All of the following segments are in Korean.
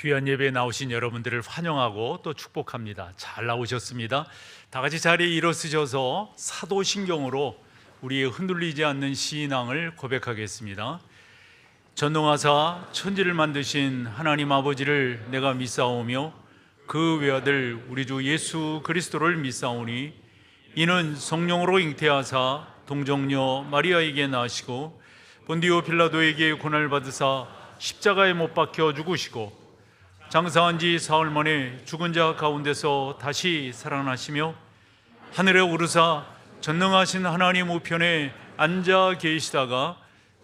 귀한 예배에 나오신 여러분들을 환영하고 또 축복합니다. 잘 나오셨습니다. 다 같이 자리에 일어서셔서 사도신경으로 우리의 흔들리지 않는 신앙을 고백하겠습니다. 전능하사 천지를 만드신 하나님 아버지를 내가 믿사오며 그 외아들 우리 주 예수 그리스도를 믿사오니 이는 성령으로 잉태하사 동정녀 마리아에게 나시고 본디오 빌라도에게 고난을 받으사 십자가에 못 박혀 죽으시고 장사한 지 사흘 만에 죽은 자 가운데서 다시 살아나시며 하늘에 오르사 전능하신 하나님 우편에 앉아 계시다가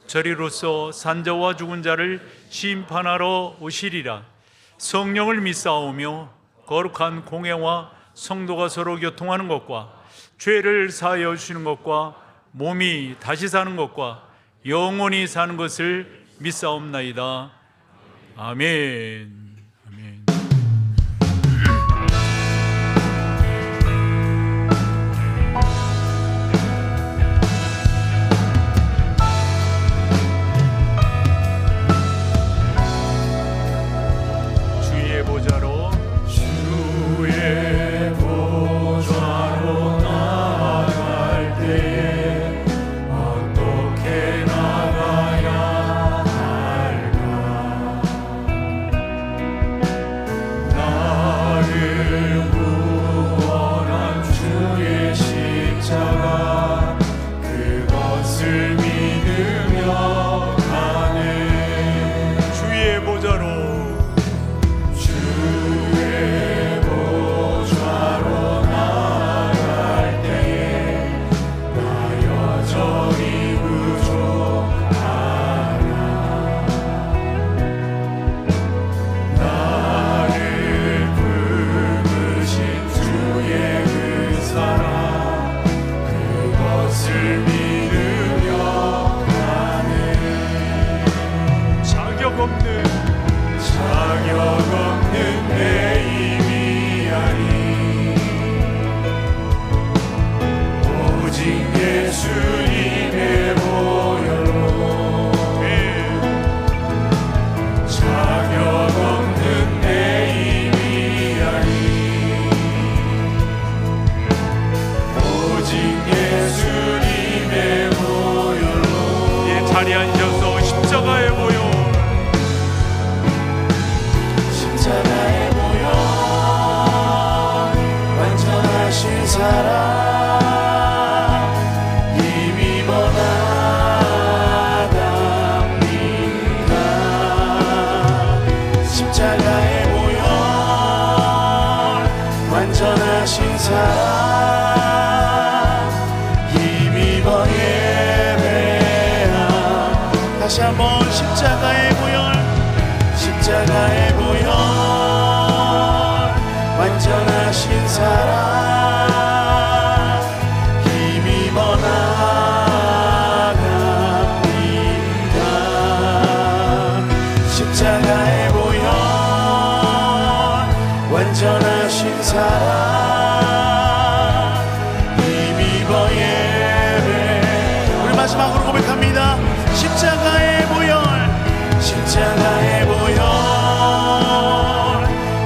저리로서 산자와 죽은 자를 심판하러 오시리라. 성령을 믿사오며 거룩한 공회와 성도가 서로 교통하는 것과 죄를 사하여 주시는 것과 몸이 다시 사는 것과 영원히 사는 것을 믿사옵나이다. 아멘. 다시 한번 십자가의 보혈, 십자가의 보혈, 완전하신 사랑 힘입어 나갑니다. 십자가의 보혈, 완전하신 사랑 힘입어 예배. 우리 마지막으로 고백합니다. 십자가의 보혈, 십자가의 보혈,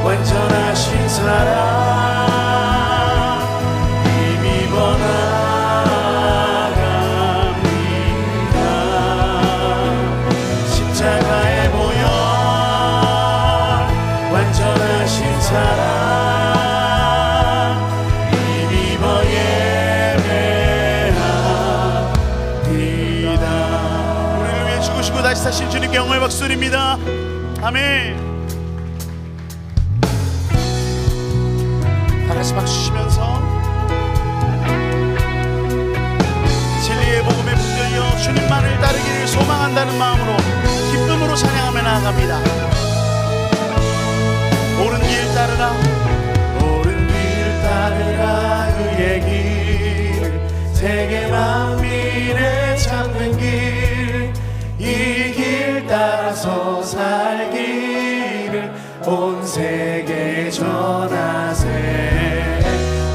완전하신 사랑 힘입어 나갑니다. 십자가의 보혈, 완전하신 사랑 힘입어 예배합니다. 죽으시고 다시 사신 주님께 영광의 박수 드립니다. 아멘. 다같이 박수 치시면서 진리의 복음에 붙들려 주님만을 따르기를 소망한다는 마음으로 기쁨으로 찬양하며 나아갑니다. 옳은 길 따르라, 옳은 길 따르라. 그의 길, 세계 만민의 참된 길, 이 길 따라서 살기를 온 세계에 전하세.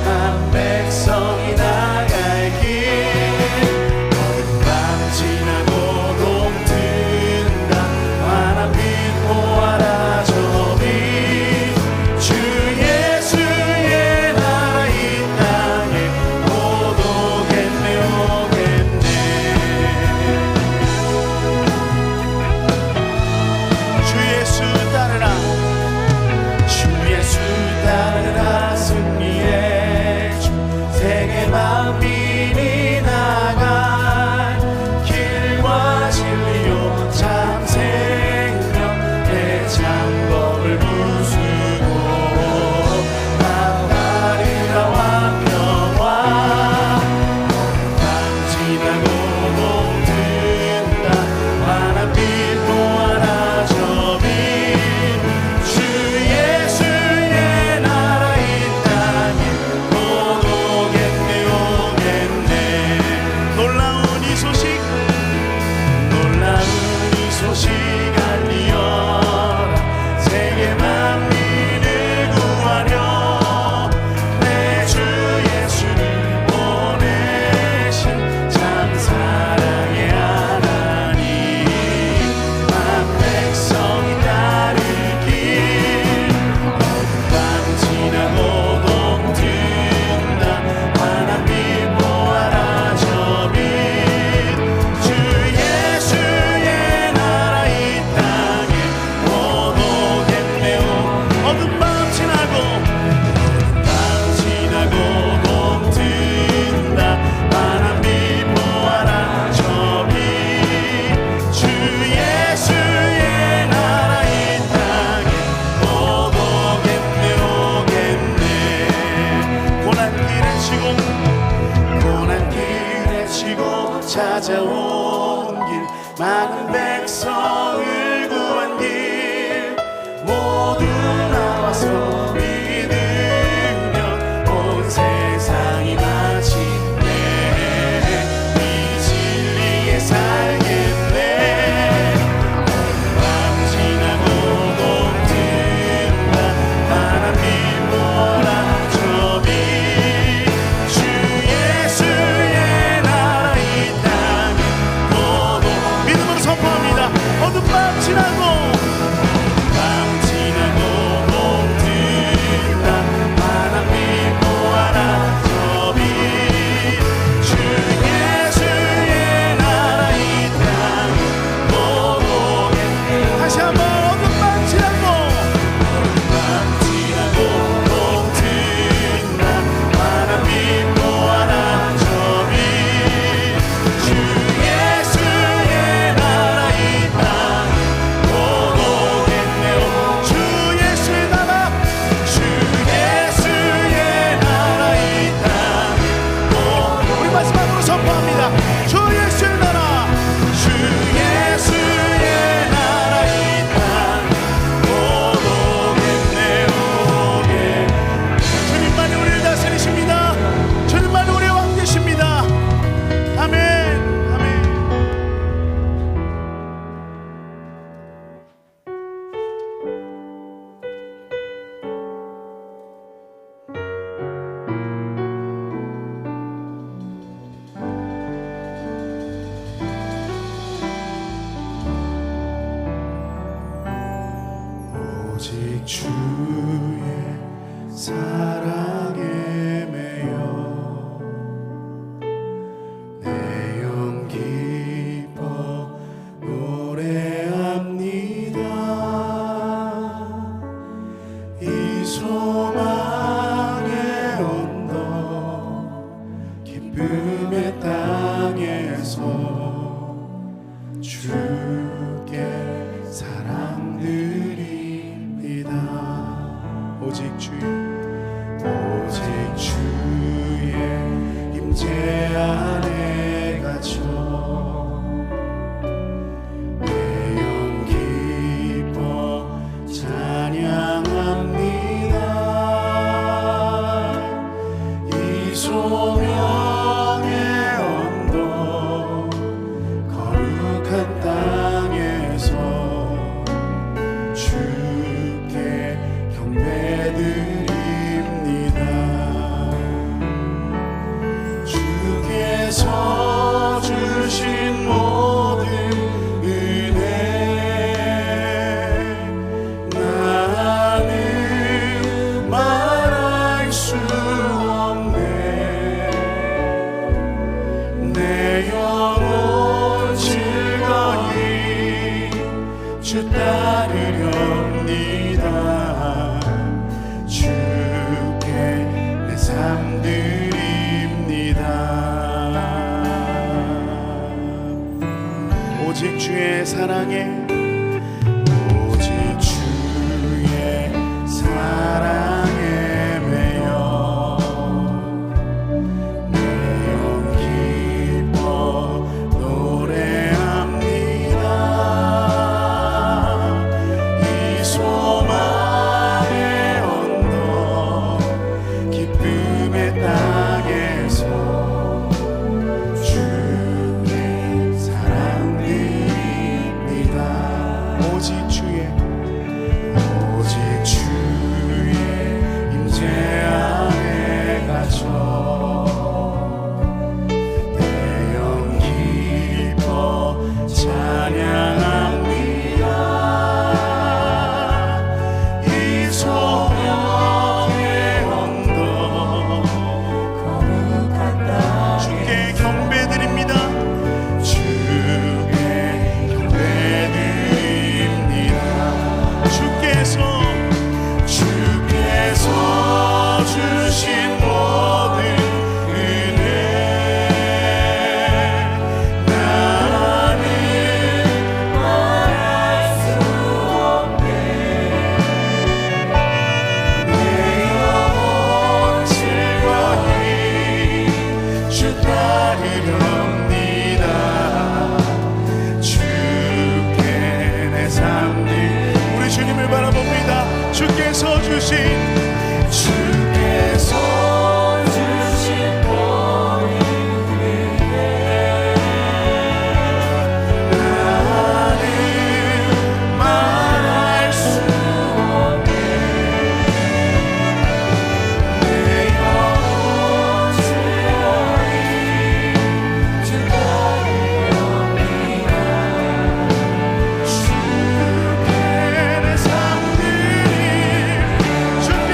한 백성이 나갈 길, 어둠밤 지나고 동튼다. 환한 빛 보아라 저 빛, 주의 사랑에 매여 내 영 기뻐 노래합니다. 이 소망의 언덕 기쁨의 땅에서 주께 사랑드립니다. 오직 주의 임재 안에 갇혀 내 영 기뻐 찬양합니다. 이 소명의 언덕 거룩한 땅에서 주께 경배드립니다. 주께서 주신 모든 은혜 나는 말할 수 없네. 내 영혼 즐거이 주 따르렵니다. 주께 내 삶 드립니다. 오직 주의 사랑에 오직 주의 사랑에 매여 내 영 기뻐 노래합니다. 이 소망의 언덕 기쁨의 땅에서 주께 사랑드립니다. 오직 주의 임재 안에 갇혀 내 영 기뻐 찬양합니다. 이 소명의 언덕 거룩한 땅 주께 경배드립니다. 주께 경배드립니다. 주께서 주신 모든 은혜 나는 말할 수 없네. 내 영혼 즐거이 주 따르렵니다. 주께 내 삶들 우리 주님을 바라봅니다. 주께서 주신 모든 은혜 나는 말할 수 없네. 내 영혼 즐거이 주 따르렵니다. 주께 내 삶들이 주께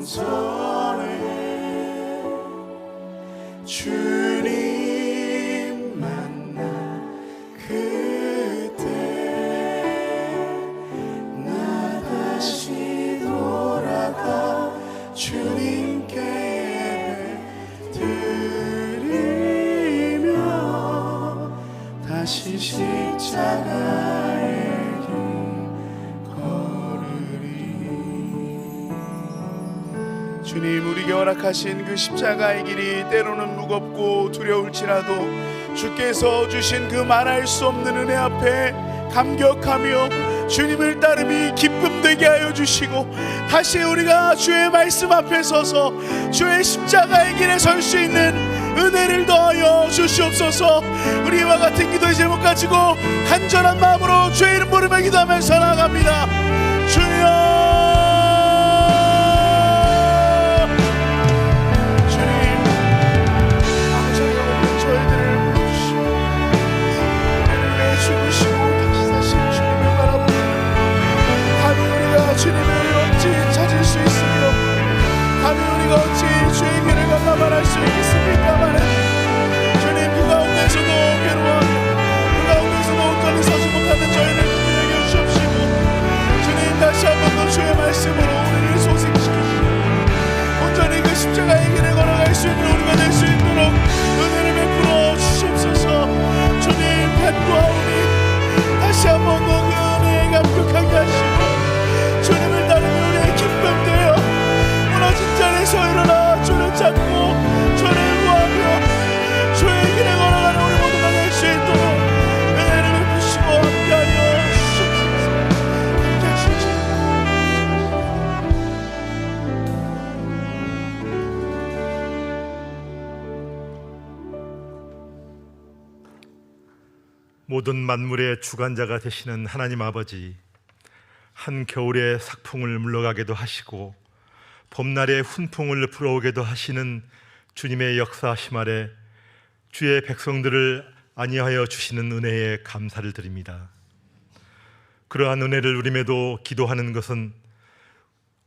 전에 주님 만나 그때 나 다시 돌아가 주님께 예배 드리며 다시 십자가의 길 걸으리. 주님, 우리에게 허락하신 그 십자가의 길이 때로는 무겁고 두려울지라도 주께서 주신 그 말할 수 없는 은혜 앞에 감격하며 주님을 따름이 기쁨 되게 하여 주시고, 다시 우리가 주의 말씀 앞에 서서 주의 십자가의 길에 설 수 있는 은혜를 더하여 주시옵소서. 우리와 같은 기도의 제목 가지고 간절한 마음으로 주의 이름 부르며 기도하면서 나아갑니다. 주여, 주님을 어찌 찾을 수 있으며 감히 우리가 어찌 주의 길을 감당할 수 있겠습니까마는 주님, 그 가운데서도 괴로워하며 그 가운데서도 온전히 서지 못하는 저희를 구원하여 주옵시고, 주님 다시 한 번 더 주의 말씀으로 우리를 소생시키시고 온전히 그 십자가의 길을 걸어갈 수 있는 우리가 될 수 있도록 은혜를 베풀어 주시옵소서. 주님 간구하오니 다시 한 번 더 그 은혜에 감격하게 하시고 주님을 따르며 우리의 기쁨 되어 무너진 자리에서 일어나 주를 찾고 주를 구하며 주의 길에 걸어가는 우리 모두가 될 수 있도록 은혜를 베푸시고 함께하여 주시옵소서. 함께 하시죠. 모든 만물의 주관자가 되시는 하나님 아버지, 한겨울의 삭풍을 물러가게도 하시고 봄날의 훈풍을 불어오게도 하시는 주님의 역사하심 아래 주의 백성들을 안위하여 주시는 은혜에 감사를 드립니다. 그러한 은혜를 누림에도 기도하는 것은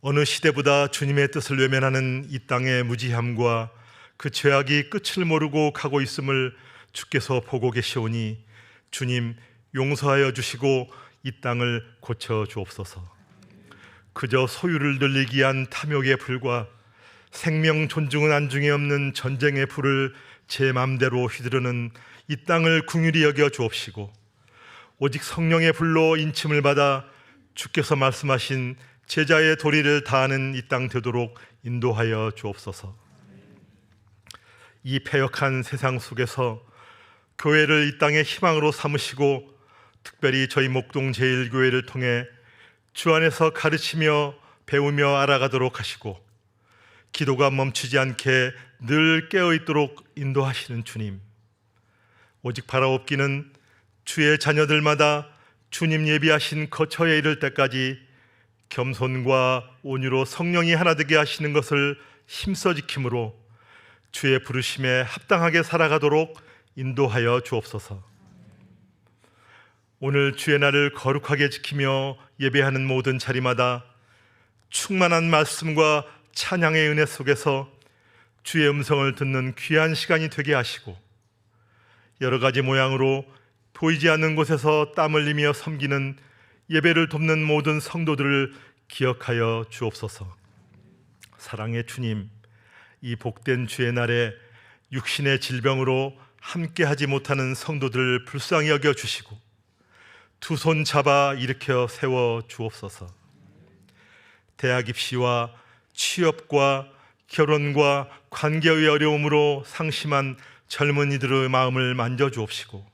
어느 시대보다 주님의 뜻을 외면하는 이 땅의 무지함과 그 죄악이 끝을 모르고 가고 있음을 주께서 보고 계시오니 주님 용서하여 주시고 이 땅을 고쳐 주옵소서. 그저 소유를 늘리기 위한 탐욕의 불과 생명 존중은 안중에 없는 전쟁의 불을 제 맘대로 휘두르는 이 땅을 긍휼히 여겨 주옵시고, 오직 성령의 불로 인침을 받아 주께서 말씀하신 제자의 도리를 다하는 이 땅 되도록 인도하여 주옵소서. 이 패역한 세상 속에서 교회를 이 땅의 희망으로 삼으시고 특별히 저희 목동 제1교회를 통해 주 안에서 가르치며 배우며 알아가도록 하시고 기도가 멈추지 않게 늘 깨어있도록 인도하시는 주님, 오직 바라옵기는 주의 자녀들마다 주님 예비하신 거처에 이를 때까지 겸손과 온유로 성령이 하나 되게 하시는 것을 힘써 지킴으로 주의 부르심에 합당하게 살아가도록 인도하여 주옵소서. 오늘 주의 날을 거룩하게 지키며 예배하는 모든 자리마다 충만한 말씀과 찬양의 은혜 속에서 주의 음성을 듣는 귀한 시간이 되게 하시고, 여러 가지 모양으로 보이지 않는 곳에서 땀 흘리며 섬기는 예배를 돕는 모든 성도들을 기억하여 주옵소서. 사랑의 주님, 이 복된 주의 날에 육신의 질병으로 함께하지 못하는 성도들을 불쌍히 여겨주시고 두 손 잡아 일으켜 세워 주옵소서. 대학 입시와 취업과 결혼과 관계의 어려움으로 상심한 젊은이들의 마음을 만져주옵시고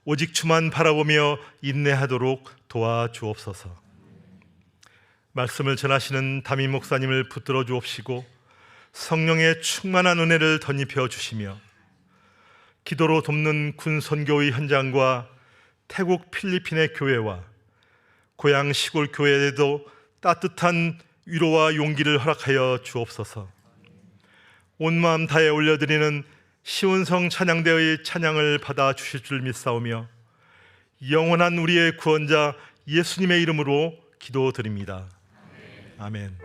오직 주만 바라보며 인내하도록 도와주옵소서. 말씀을 전하시는 담임 목사님을 붙들어 주옵시고 성령의 충만한 은혜를 덧입혀 주시며 기도로 돕는 군 선교의 현장과 태국 필리핀의 교회와 고향 시골 교회에도 따뜻한 위로와 용기를 허락하여 주옵소서. 온 마음 다해 올려드리는 시온성 찬양대의 찬양을 받아 주실 줄 믿사오며 영원한 우리의 구원자 예수님의 이름으로 기도드립니다. 아멘.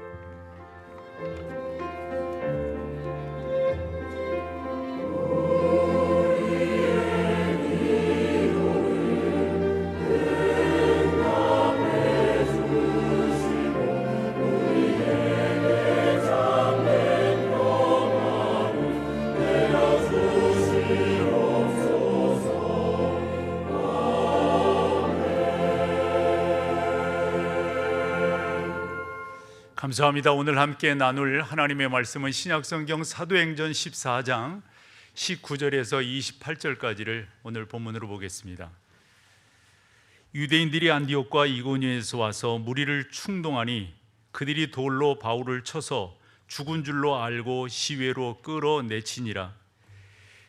감사합니다. 오늘 함께 나눌 하나님의 말씀은 신약성경 사도행전 14장 19절에서 28절까지를 오늘 본문으로 보겠습니다. 유대인들이 안디옥과 이고니온에서 와서 무리를 충동하니 그들이 돌로 바울을 쳐서 죽은 줄로 알고 시외로 끌어내치니라.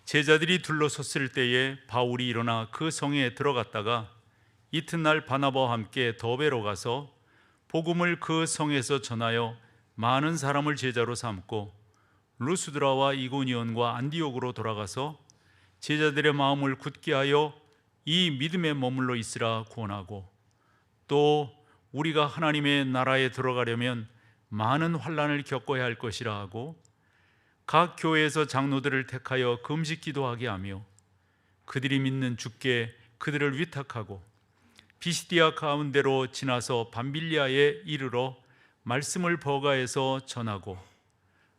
제자들이 둘러섰을 때에 바울이 일어나 그 성에 들어갔다가 이튿날 바나바와 함께 더베로 가서 복음을 그 성에서 전하여 많은 사람을 제자로 삼고 루스드라와 이고니온과 안디옥으로 돌아가서 제자들의 마음을 굳게 하여 이 믿음에 머물러 있으라 권하고, 또 우리가 하나님의 나라에 들어가려면 많은 환난을 겪어야 할 것이라 하고 각 교회에서 장로들을 택하여 금식 기도하게 하며 그들이 믿는 주께 그들을 위탁하고 비시디아 가운데로 지나서 밤빌리아에 이르러 말씀을 버가에서 전하고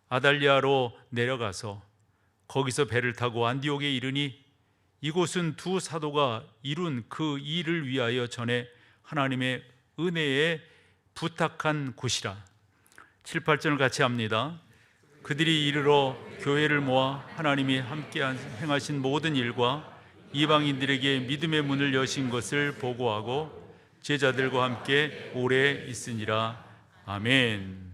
아달리아로 내려가서 거기서 배를 타고 안디옥에 이르니 이곳은 두 사도가 이룬 그 일을 위하여 전에 하나님의 은혜에 부탁한 곳이라. 7, 8절을 같이 합니다. 그들이 이르러 교회를 모아 하나님이 함께 행하신 모든 일과 이방인들에게 믿음의 문을 여신 것을 보고하고 제자들과 함께 오래 있으니라. 아멘.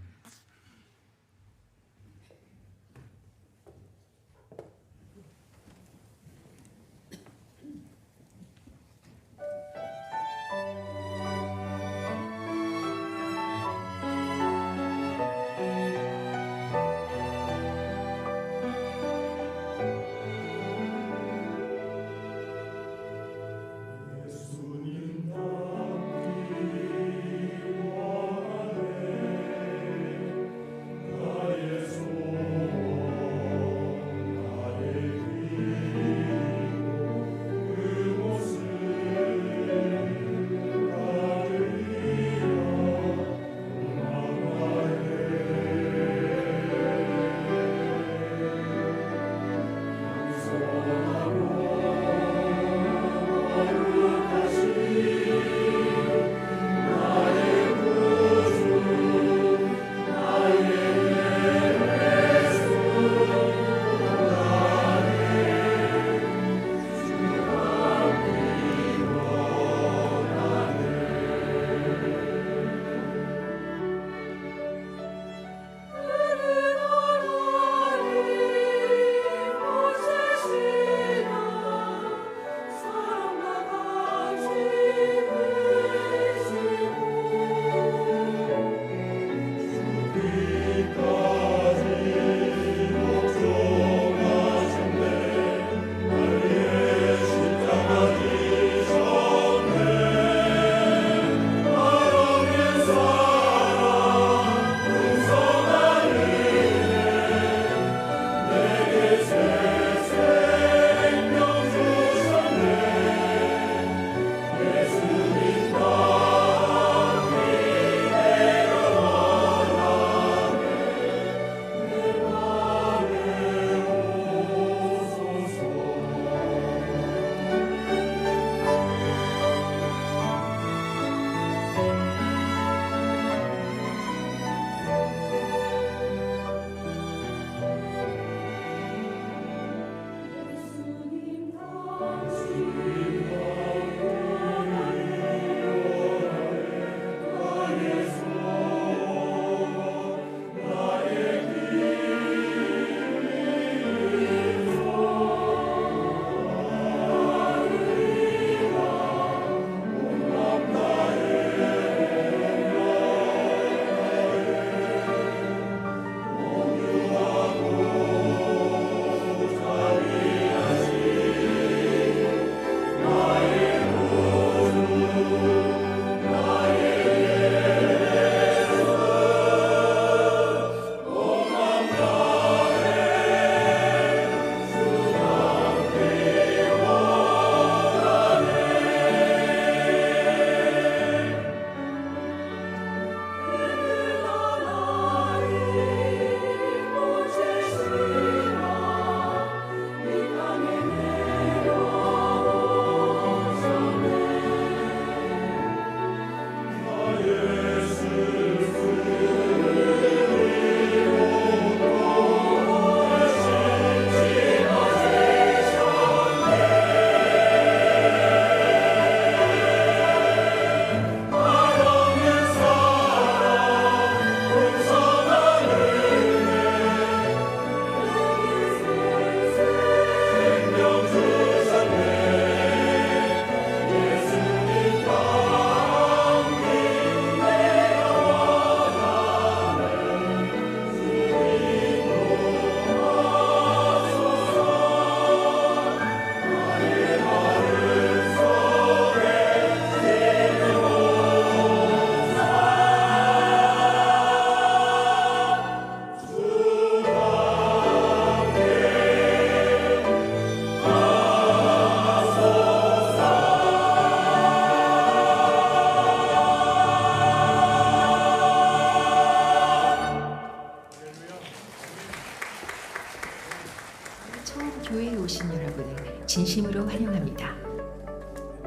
교회에 오신 여러분을 진심으로 환영합니다.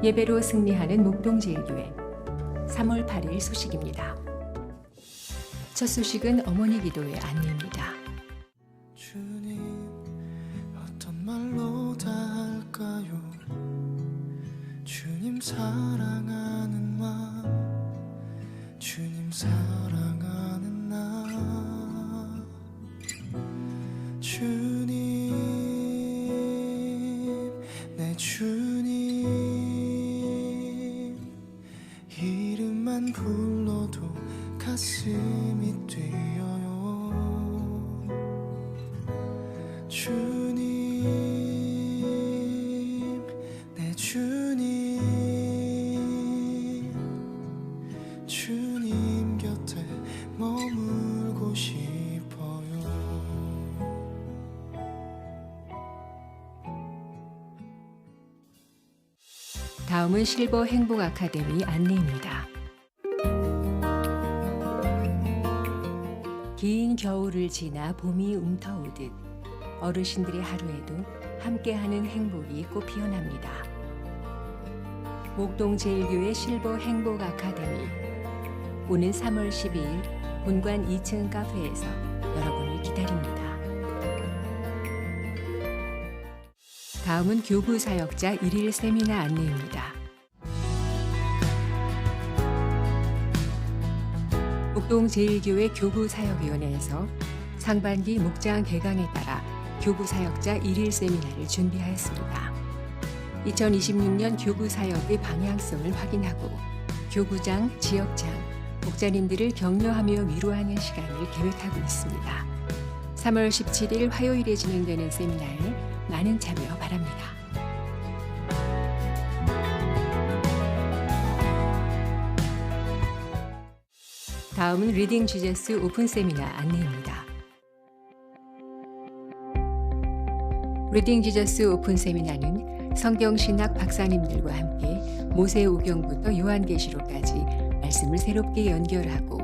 예배로 승리하는 목동제일교회 3월 8일 소식입니다. 첫 소식은 어머니 기도의 안내입니다. 주님 어떤 말로 다 할까요? 주님 사랑하는 마음, 주님 사랑하는 나, 주님 내 주님 이름만 불러도 가슴이 뛰어요. 주님 내 주님 주님 곁에 머물고 싶어요. 다음은 실버 행복 아카데미 안내입니다. 긴 겨울을 지나 봄이 움터오듯 어르신들의 하루에도 함께하는 행복이 꽃 피어납니다. 목동제일교회 실버 행복 아카데미 오는 3월 12일 본관 2층 카페에서 여러분을 기다립니다. 다음은 교구 사역자 1일 세미나 안내입니다. 목동제일교회 교구사역위원회에서 상반기 목장 개강에 따라 교구사역자 1일 세미나를 준비하였습니다. 2026년 교구사역의 방향성을 확인하고 교구장, 지역장, 목자님들을 격려하며 위로하는 시간을 계획하고 있습니다. 3월 17일 화요일에 진행되는 세미나에 많은 참여 바랍니다. 다음은 리딩 지저스 오픈 세미나 안내입니다. 리딩 지저스 오픈 세미나는 성경신학 박사님들과 함께 모세오경부터 요한계시록까지 말씀을 새롭게 연결하고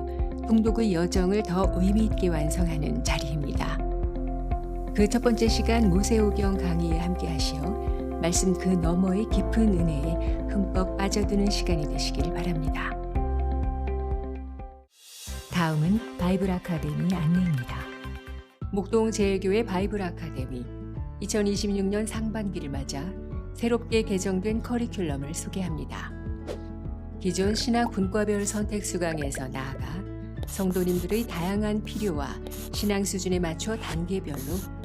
통독의 여정을 더 의미 있게 완성하는 자리입니다. 그 첫 번째 시간 모세오경 강의에 함께 하시어 말씀 그 너머의 깊은 은혜에 흠뻑 빠져드는 시간이 되시길 바랍니다. 다음은 바이블 아카데미 안내입니다. 목동제일교회 바이블 아카데미 2026년 상반기를 맞아 새롭게 개정된 커리큘럼을 소개합니다. 기존 신학 분과별 선택 수강에서 나아가 성도님들의 다양한 필요와 신앙 수준에 맞춰 단계별로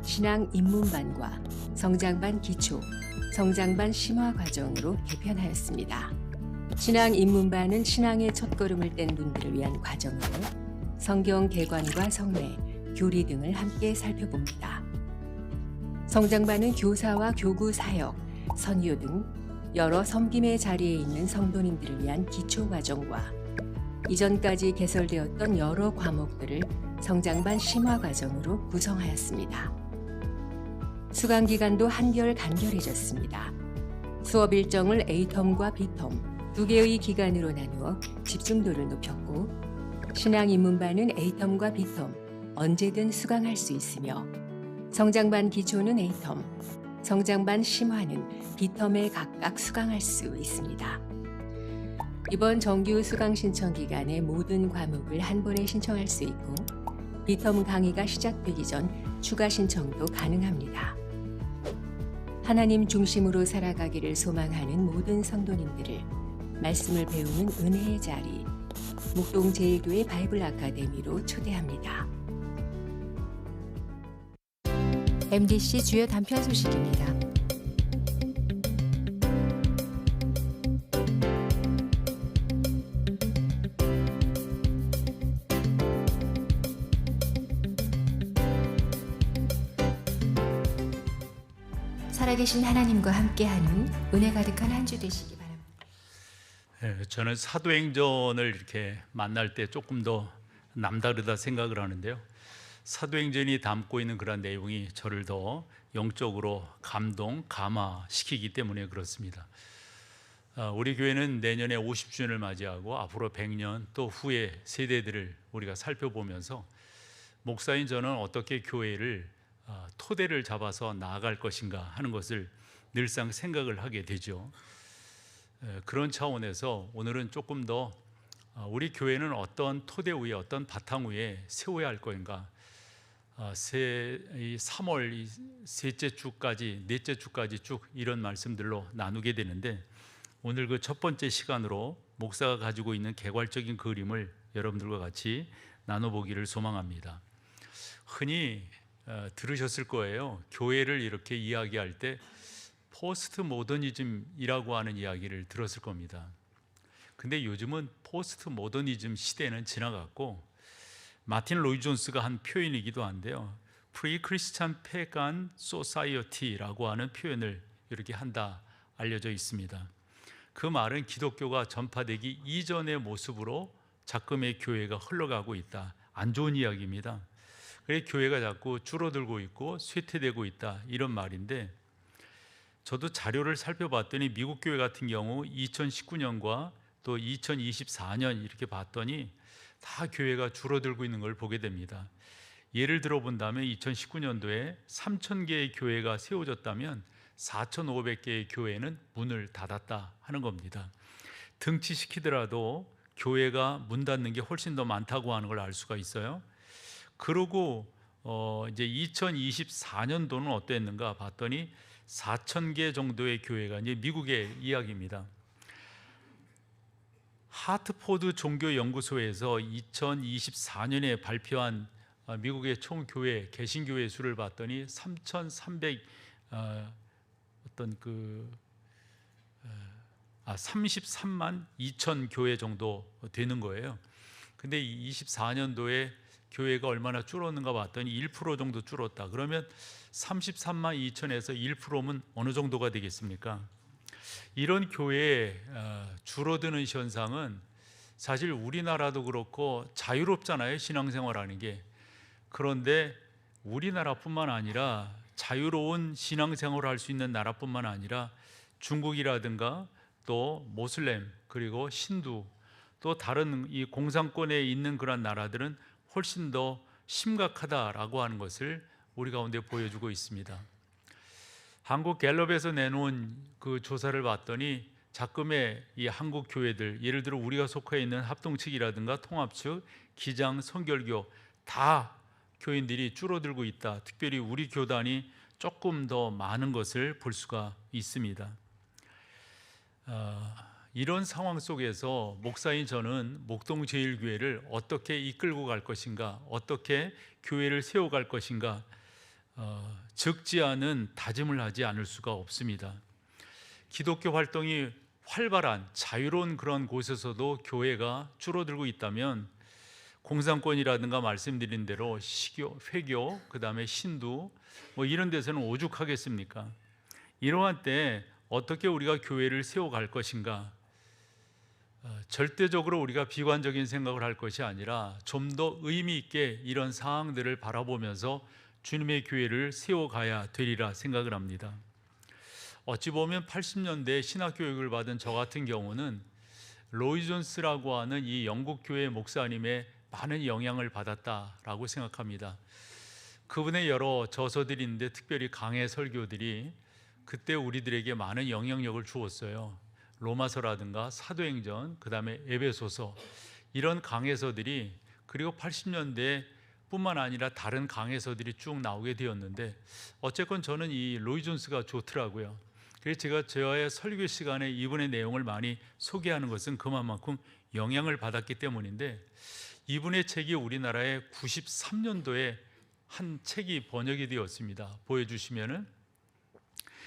신앙 입문반과 성장반 기초, 성장반 심화 과정으로 개편하였습니다. 신앙 입문반은 신앙의 첫걸음을 뗀 분들을 위한 과정으로 성경 개관과 성례, 교리 등을 함께 살펴봅니다. 성장반은 교사와 교구 사역, 선교 등 여러 섬김의 자리에 있는 성도님들을 위한 기초 과정과 이전까지 개설되었던 여러 과목들을 성장반 심화 과정으로 구성하였습니다. 수강 기간도 한결 간결해졌습니다. 수업 일정을 A텀과 B텀 두 개의 기간으로 나누어 집중도를 높였고 신앙 입문반은 A텀과 B텀 언제든 수강할 수 있으며 성장반 기초는 A텀, 성장반 심화는 B텀에 각각 수강할 수 있습니다. 이번 정규 수강 신청 기간에 모든 과목을 한 번에 신청할 수 있고 B텀 강의가 시작되기 전 추가 신청도 가능합니다. 하나님 중심으로 살아가기를 소망하는 모든 성도님들을 말씀을 배우는 은혜의 자리 목동제일교회 바이블 아카데미로 초대합니다. MDC 주요 단편 소식입니다. 살아계신 하나님과 함께하는 은혜 가득한 한 주 되시기 바랍니다. 저는 사도행전을 이렇게 만날 때 조금 더 남다르다 생각을 하는데요. 사도행전이 담고 있는 그런 내용이 저를 더 영적으로 감동, 감화시키기 때문에 그렇습니다. 우리 교회는 내년에 50주년을 맞이하고 앞으로 100년 또 후의 세대들을 우리가 살펴보면서 목사인 저는 어떻게 교회를 토대를 잡아서 나아갈 것인가 하는 것을 늘상 생각을 하게 되죠. 그런 차원에서 오늘은 조금 더 우리 교회는 어떤 토대 위에, 어떤 바탕 위에 세워야 할 것인가, 3월 셋째 주까지, 넷째 주까지 쭉 이런 말씀들로 나누게 되는데, 오늘 그 첫 번째 시간으로 목사가 가지고 있는 개괄적인 그림을 여러분들과 같이 나눠보기를 소망합니다. 흔히 들으셨을 거예요. 교회를 이렇게 이야기할 때 포스트 모더니즘이라고 하는 이야기를 들었을 겁니다. 근데 요즘은 포스트 모더니즘 시대는 지나갔고, 마틴 로이 존스가 한 표현이기도 한데요, 프리 크리스찬 패간 소사이어티라고 하는 표현을 이렇게 한다 알려져 있습니다. 그 말은 기독교가 전파되기 이전의 모습으로 작금의 교회가 흘러가고 있다, 안 좋은 이야기입니다. 그래서 교회가 자꾸 줄어들고 있고 쇠퇴되고 있다, 이런 말인데, 저도 자료를 살펴봤더니 미국 교회 같은 경우 2019년과 또 2024년 이렇게 봤더니 다 교회가 줄어들고 있는 걸 보게 됩니다. 예를 들어 본다면 2019년도에 3,000개의 교회가 세워졌다면 4,500개의 교회는 문을 닫았다 하는 겁니다. 등치시키더라도 교회가 문 닫는 게 훨씬 더 많다고 하는 걸 알 수가 있어요. 그리고 이제 2024년도는 어땠는가 봤더니 4,000개 정도의 교회가, 이제 미국의 이야기입니다. 하트포드 종교연구소에서 2024년에 발표한 미국의 총 교회, 개신교회 수를 봤더니 3,300 33만 2천 교회 정도 되는 거예요. 근데 24년도에 교회가 얼마나 줄었는가 봤더니 1% 정도 줄었다. 그러면 33만 2천에서 1%면 어느 정도가 되겠습니까? 이런 교회에 줄어드는 현상은 사실 우리나라도 그렇고 자유롭잖아요, 신앙생활하는 게. 그런데 우리나라뿐만 아니라 자유로운 신앙생활을 할 수 있는 나라뿐만 아니라 중국이라든가 또 모슬렘, 그리고 힌두, 또 다른 이 공산권에 있는 그런 나라들은 훨씬 더 심각하다라고 하는 것을 우리 가운데 보여주고 있습니다. 한국 갤럽에서 내놓은 그 조사를 봤더니 작금의 이 한국 교회들, 예를 들어 우리가 속해 있는 합동측이라든가 통합측, 기장, 선결교 다 교인들이 줄어들고 있다. 특별히 우리 교단이 조금 더 많은 것을 볼 수가 있습니다. 이런 상황 속에서 목사인 저는 목동제일교회를 어떻게 이끌고 갈 것인가, 어떻게 교회를 세워갈 것인가, 적지 않은 다짐을 하지 않을 수가 없습니다. 기독교 활동이 활발한 자유로운 그런 곳에서도 교회가 줄어들고 있다면, 공산권이라든가 말씀드린 대로 시교, 회교, 그 다음에 신두 이런 데서는 오죽하겠습니까? 이러한 때 어떻게 우리가 교회를 세워갈 것인가? 절대적으로 우리가 비관적인 생각을 할 것이 아니라 좀 더 의미 있게 이런 상황들을 바라보면서 주님의 교회를 세워가야 되리라 생각을 합니다. 어찌 보면 80년대 신학교육을 받은 저 같은 경우는 로이 존스라고 하는 이 영국 교회 목사님의 많은 영향을 받았다라고 생각합니다. 그분의 여러 저서들이 있는데 특별히 강해 설교들이 그때 우리들에게 많은 영향력을 주었어요. 로마서라든가 사도행전, 그 다음에 에베소서, 이런 강해서들이, 그리고 80년대 뿐만 아니라 다른 강해서들이 쭉 나오게 되었는데, 어쨌건 저는 이 로이 존스가 좋더라고요. 그래서 제가 저의 설교 시간에 이분의 내용을 많이 소개하는 것은 그만큼 영향을 받았기 때문인데, 이분의 책이 우리나라에 93년도에 한 책이 번역이 되었습니다. 보여주시면은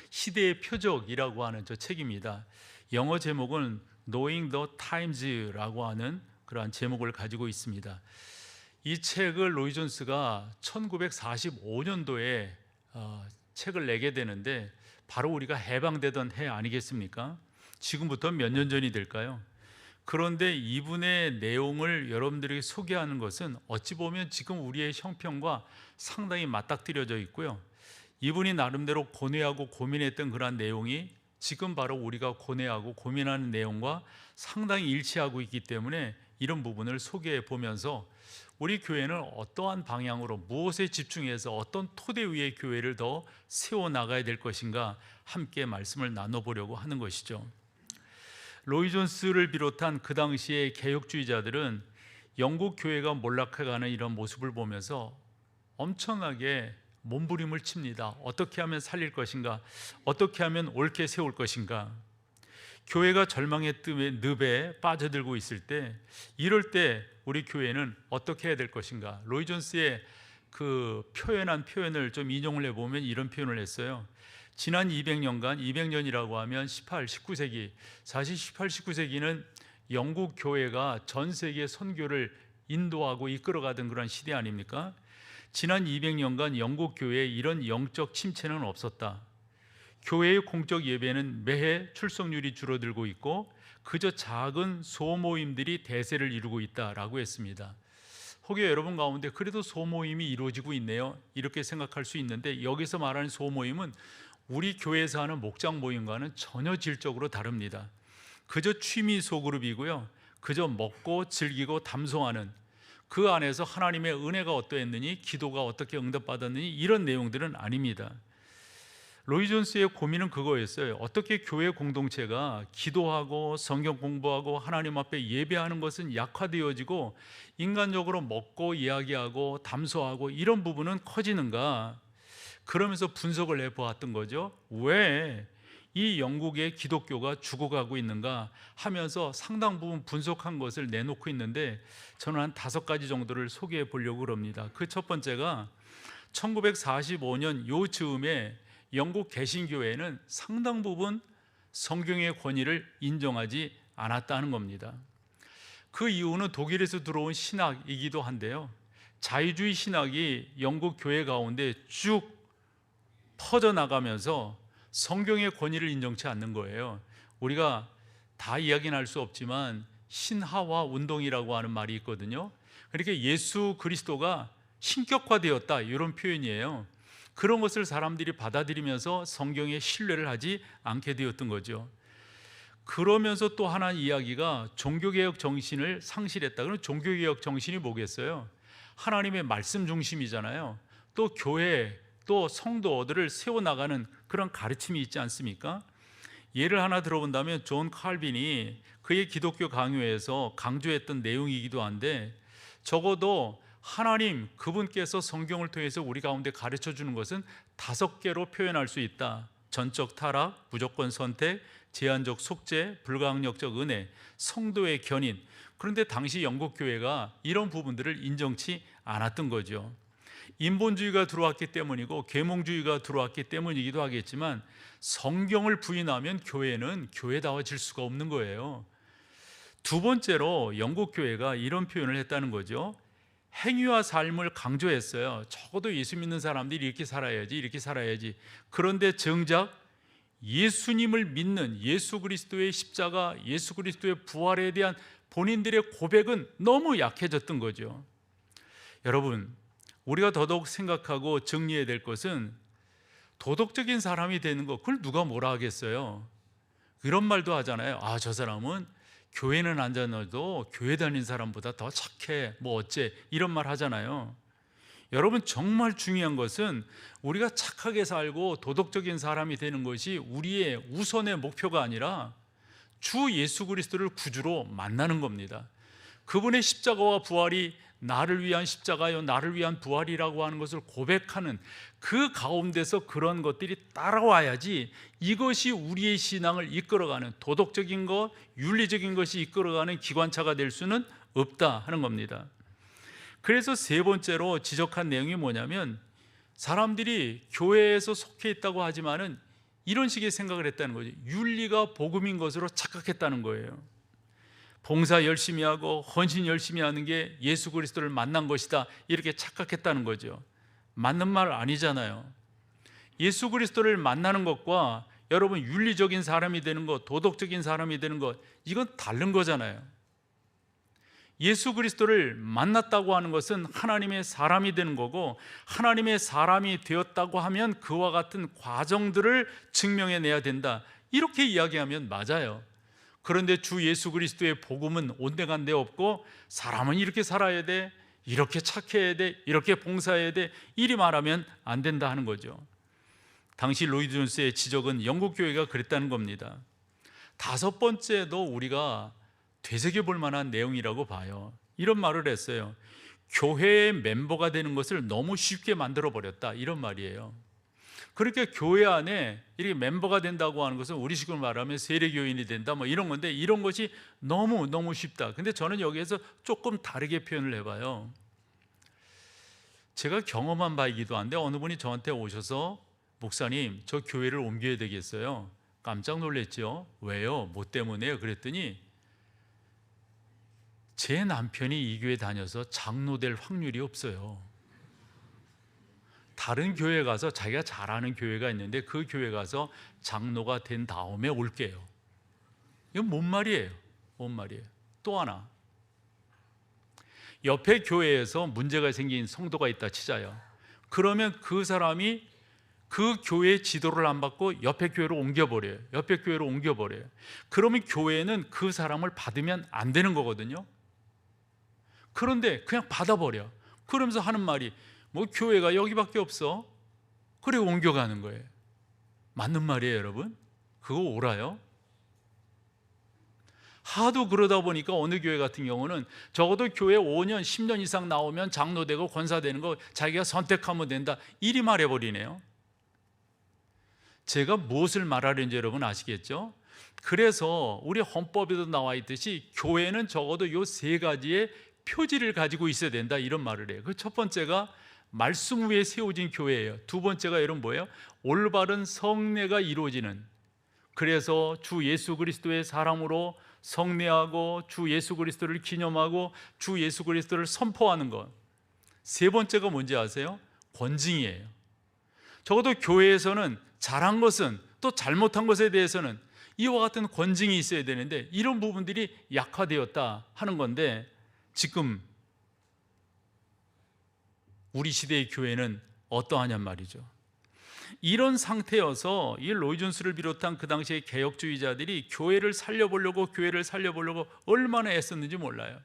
시대의 표적이라고 하는 저 책입니다. 영어 제목은 Knowing the Times라고 하는 그러한 제목을 가지고 있습니다. 이 책을 로이 존스가 1945년도에 책을 내게 되는데, 바로 우리가 해방되던 해 아니겠습니까? 지금부터 몇 년 전이 될까요? 그런데 이분의 내용을 여러분들에게 소개하는 것은 어찌 보면 지금 우리의 형편과 상당히 맞닥뜨려져 있고요. 이분이 나름대로 고뇌하고 고민했던 그런 내용이 지금 바로 우리가 고뇌하고 고민하는 내용과 상당히 일치하고 있기 때문에 이런 부분을 소개해 보면서 우리 교회는 어떠한 방향으로 무엇에 집중해서 어떤 토대 위에 교회를 더 세워나가야 될 것인가 함께 말씀을 나눠보려고 하는 것이죠. 로이 존스를 비롯한 그 당시의 개혁주의자들은 영국 교회가 몰락해가는 이런 모습을 보면서 엄청나게 몸부림을 칩니다. 어떻게 하면 살릴 것인가? 어떻게 하면 옳게 세울 것인가? 교회가 절망의 늪에 빠져들고 있을 때, 이럴 때 우리 교회는 어떻게 해야 될 것인가? 로이 존스의 그 표현을 좀 인용을 해보면 이런 표현을 했어요. 지난 200년간, 200년이라고 하면 18, 19세기, 사실 18, 19세기는 영국 교회가 전 세계 선교를 인도하고 이끌어가던 그런 시대 아닙니까? 지난 200년간 영국 교회에 이런 영적 침체는 없었다. 교회의 공적 예배는 매해 출석률이 줄어들고 있고 그저 작은 소모임들이 대세를 이루고 있다라고 했습니다. 혹여 여러분 가운데 그래도 소모임이 이루어지고 있네요, 이렇게 생각할 수 있는데, 여기서 말하는 소모임은 우리 교회에서 하는 목장 모임과는 전혀 질적으로 다릅니다. 그저 취미 소그룹이고요, 그저 먹고 즐기고 담소하는, 그 안에서 하나님의 은혜가 어떠했느니, 기도가 어떻게 응답받았느니, 이런 내용들은 아닙니다. 로이 존스의 고민은 그거였어요. 어떻게 교회 공동체가 기도하고 성경 공부하고 하나님 앞에 예배하는 것은 약화되어지고 인간적으로 먹고 이야기하고 담소하고 이런 부분은 커지는가? 그러면서 분석을 해보았던 거죠. 왜 이 영국의 기독교가 죽어가고 있는가 하면서 상당 부분 분석한 것을 내놓고 있는데, 저는 한 5가지 정도를 소개해 보려고 합니다. 그 첫 번째가 1945년 요 즈음에 영국 개신교회는 상당 부분 성경의 권위를 인정하지 않았다는 겁니다. 그 이유는 독일에서 들어온 신학이기도 한데요, 자유주의 신학이 영국 교회 가운데 쭉 퍼져나가면서 성경의 권위를 인정치 않는 거예요. 우리가 다 이야기는 할 수 없지만 신하화 운동이라고 하는 말이 있거든요. 그러니까 예수 그리스도가 신격화되었다, 이런 표현이에요. 그런 것을 사람들이 받아들이면서 성경에 신뢰를 하지 않게 되었던 거죠. 그러면서 또 하나 이야기가 종교개혁 정신을 상실했다. 그럼 종교개혁 정신이 뭐겠어요? 하나님의 말씀 중심이잖아요. 또 교회, 또 성도들을 세워나가는 그런 가르침이 있지 않습니까? 예를 하나 들어본다면 존 칼빈이 그의 기독교 강요에서 강조했던 내용이기도 한데, 적어도 하나님 그분께서 성경을 통해서 우리 가운데 가르쳐 주는 것은 5개로 표현할 수 있다. 전적 타락, 무조건 선택, 제한적 속죄, 불가항력적 은혜, 성도의 견인. 그런데 당시 영국 교회가 이런 부분들을 인정치 않았던 거죠. 인본주의가 들어왔기 때문이고 계몽주의가 들어왔기 때문이기도 하겠지만, 성경을 부인하면 교회는 교회다워질 수가 없는 거예요. 두 번째로 영국 교회가 이런 표현을 했다는 거죠. 행위와 삶을 강조했어요. 적어도 예수 믿는 사람들이 이렇게 살아야지, 이렇게 살아야지. 그런데 정작 예수님을 믿는 예수 그리스도의 십자가, 예수 그리스도의 부활에 대한 본인들의 고백은 너무 약해졌던 거죠. 여러분, 우리가 더더욱 생각하고 정리해야 될 것은, 도덕적인 사람이 되는 것, 그걸 누가 뭐라 하겠어요? 이런 말도 하잖아요. 아, 저 사람은 교회는 안 다녀도 교회 다니는 사람보다 더 착해, 뭐 어째, 이런 말 하잖아요. 여러분, 정말 중요한 것은 우리가 착하게 살고 도덕적인 사람이 되는 것이 우리의 우선의 목표가 아니라 주 예수 그리스도를 구주로 만나는 겁니다. 그분의 십자가와 부활이 나를 위한 십자가요, 나를 위한 부활이라고 하는 것을 고백하는 그 가운데서 그런 것들이 따라와야지, 이것이 우리의 신앙을 이끌어가는, 도덕적인 것, 윤리적인 것이 이끌어가는 기관차가 될 수는 없다 하는 겁니다. 그래서 세 번째로 지적한 내용이 뭐냐면, 사람들이 교회에서 속해 있다고 하지만은 이런 식의 생각을 했다는 거죠. 윤리가 복음인 것으로 착각했다는 거예요. 봉사 열심히 하고 헌신 열심히 하는 게 예수 그리스도를 만난 것이다, 이렇게 착각했다는 거죠. 맞는 말 아니잖아요. 예수 그리스도를 만나는 것과 여러분 윤리적인 사람이 되는 것, 도덕적인 사람이 되는 것, 이건 다른 거잖아요. 예수 그리스도를 만났다고 하는 것은 하나님의 사람이 되는 거고, 하나님의 사람이 되었다고 하면 그와 같은 과정들을 증명해내야 된다, 이렇게 이야기하면 맞아요. 그런데 주 예수 그리스도의 복음은 온데간데 없고, 사람은 이렇게 살아야 돼, 이렇게 착해야 돼, 이렇게 봉사해야 돼, 이리 말하면 안 된다 하는 거죠. 당시 로이드 존스의 지적은 영국 교회가 그랬다는 겁니다. 다섯 번째도 우리가 되새겨볼 만한 내용이라고 봐요. 이런 말을 했어요. 교회의 멤버가 되는 것을 너무 쉽게 만들어버렸다, 이런 말이에요. 그렇게 교회 안에 이렇게 멤버가 된다고 하는 것은 우리식으로 말하면 세례교인이 된다 뭐 이런 건데, 이런 것이 너무 쉽다. 근데 저는 여기에서 조금 다르게 표현을 해봐요. 제가 경험한 바이기도 한데, 어느 분이 저한테 오셔서 목사님, 저 교회를 옮겨야 되겠어요. 깜짝 놀랐죠. 왜요? 뭐 때문에요? 그랬더니 제 남편이 이 교회 다녀서 장로 될 확률이 없어요. 다른 교회 가서, 자기가 잘 아는 교회가 있는데 그 교회 가서 장로가 된 다음에 올게요. 이건 뭔 말이에요? 뭔 말이에요? 또 하나, 옆에 교회에서 문제가 생긴 성도가 있다 치자요. 그러면 그 사람이 그 교회의 지도를 안 받고 옆에 교회로 옮겨버려요. 옆에 교회로 옮겨버려요. 그러면 교회는 그 사람을 받으면 안 되는 거거든요. 그런데 그냥 받아버려. 그러면서 하는 말이 뭐 교회가 여기밖에 없어. 그래 옮겨가는 거예요. 맞는 말이에요, 여러분? 그거 옳아요? 하도 그러다 보니까 어느 교회 같은 경우는 적어도 교회 5년, 10년 이상 나오면 장로되고 권사되는 거 자기가 선택하면 된다, 이리 말해버리네요. 제가 무엇을 말하는지 여러분 아시겠죠? 그래서 우리 헌법에도 나와 있듯이 교회는 적어도 이 세 가지의 표지를 가지고 있어야 된다, 이런 말을 해요. 그 첫 번째가 말씀 위에 세워진 교회예요. 두 번째가 여러분 뭐예요? 올바른 성례가 이루어지는, 그래서 주 예수 그리스도의 사랑으로 성례하고 주 예수 그리스도를 기념하고 주 예수 그리스도를 선포하는 것. 세 번째가 뭔지 아세요? 권징이에요. 적어도 교회에서는 잘한 것은, 또 잘못한 것에 대해서는 이와 같은 권징이 있어야 되는데, 이런 부분들이 약화되었다 하는 건데, 지금 우리 시대의 교회는 어떠하냔 말이죠. 이런 상태여서 이 로이 존스를 비롯한 그 당시의 개혁주의자들이 교회를 살려보려고 얼마나 애썼는지 몰라요.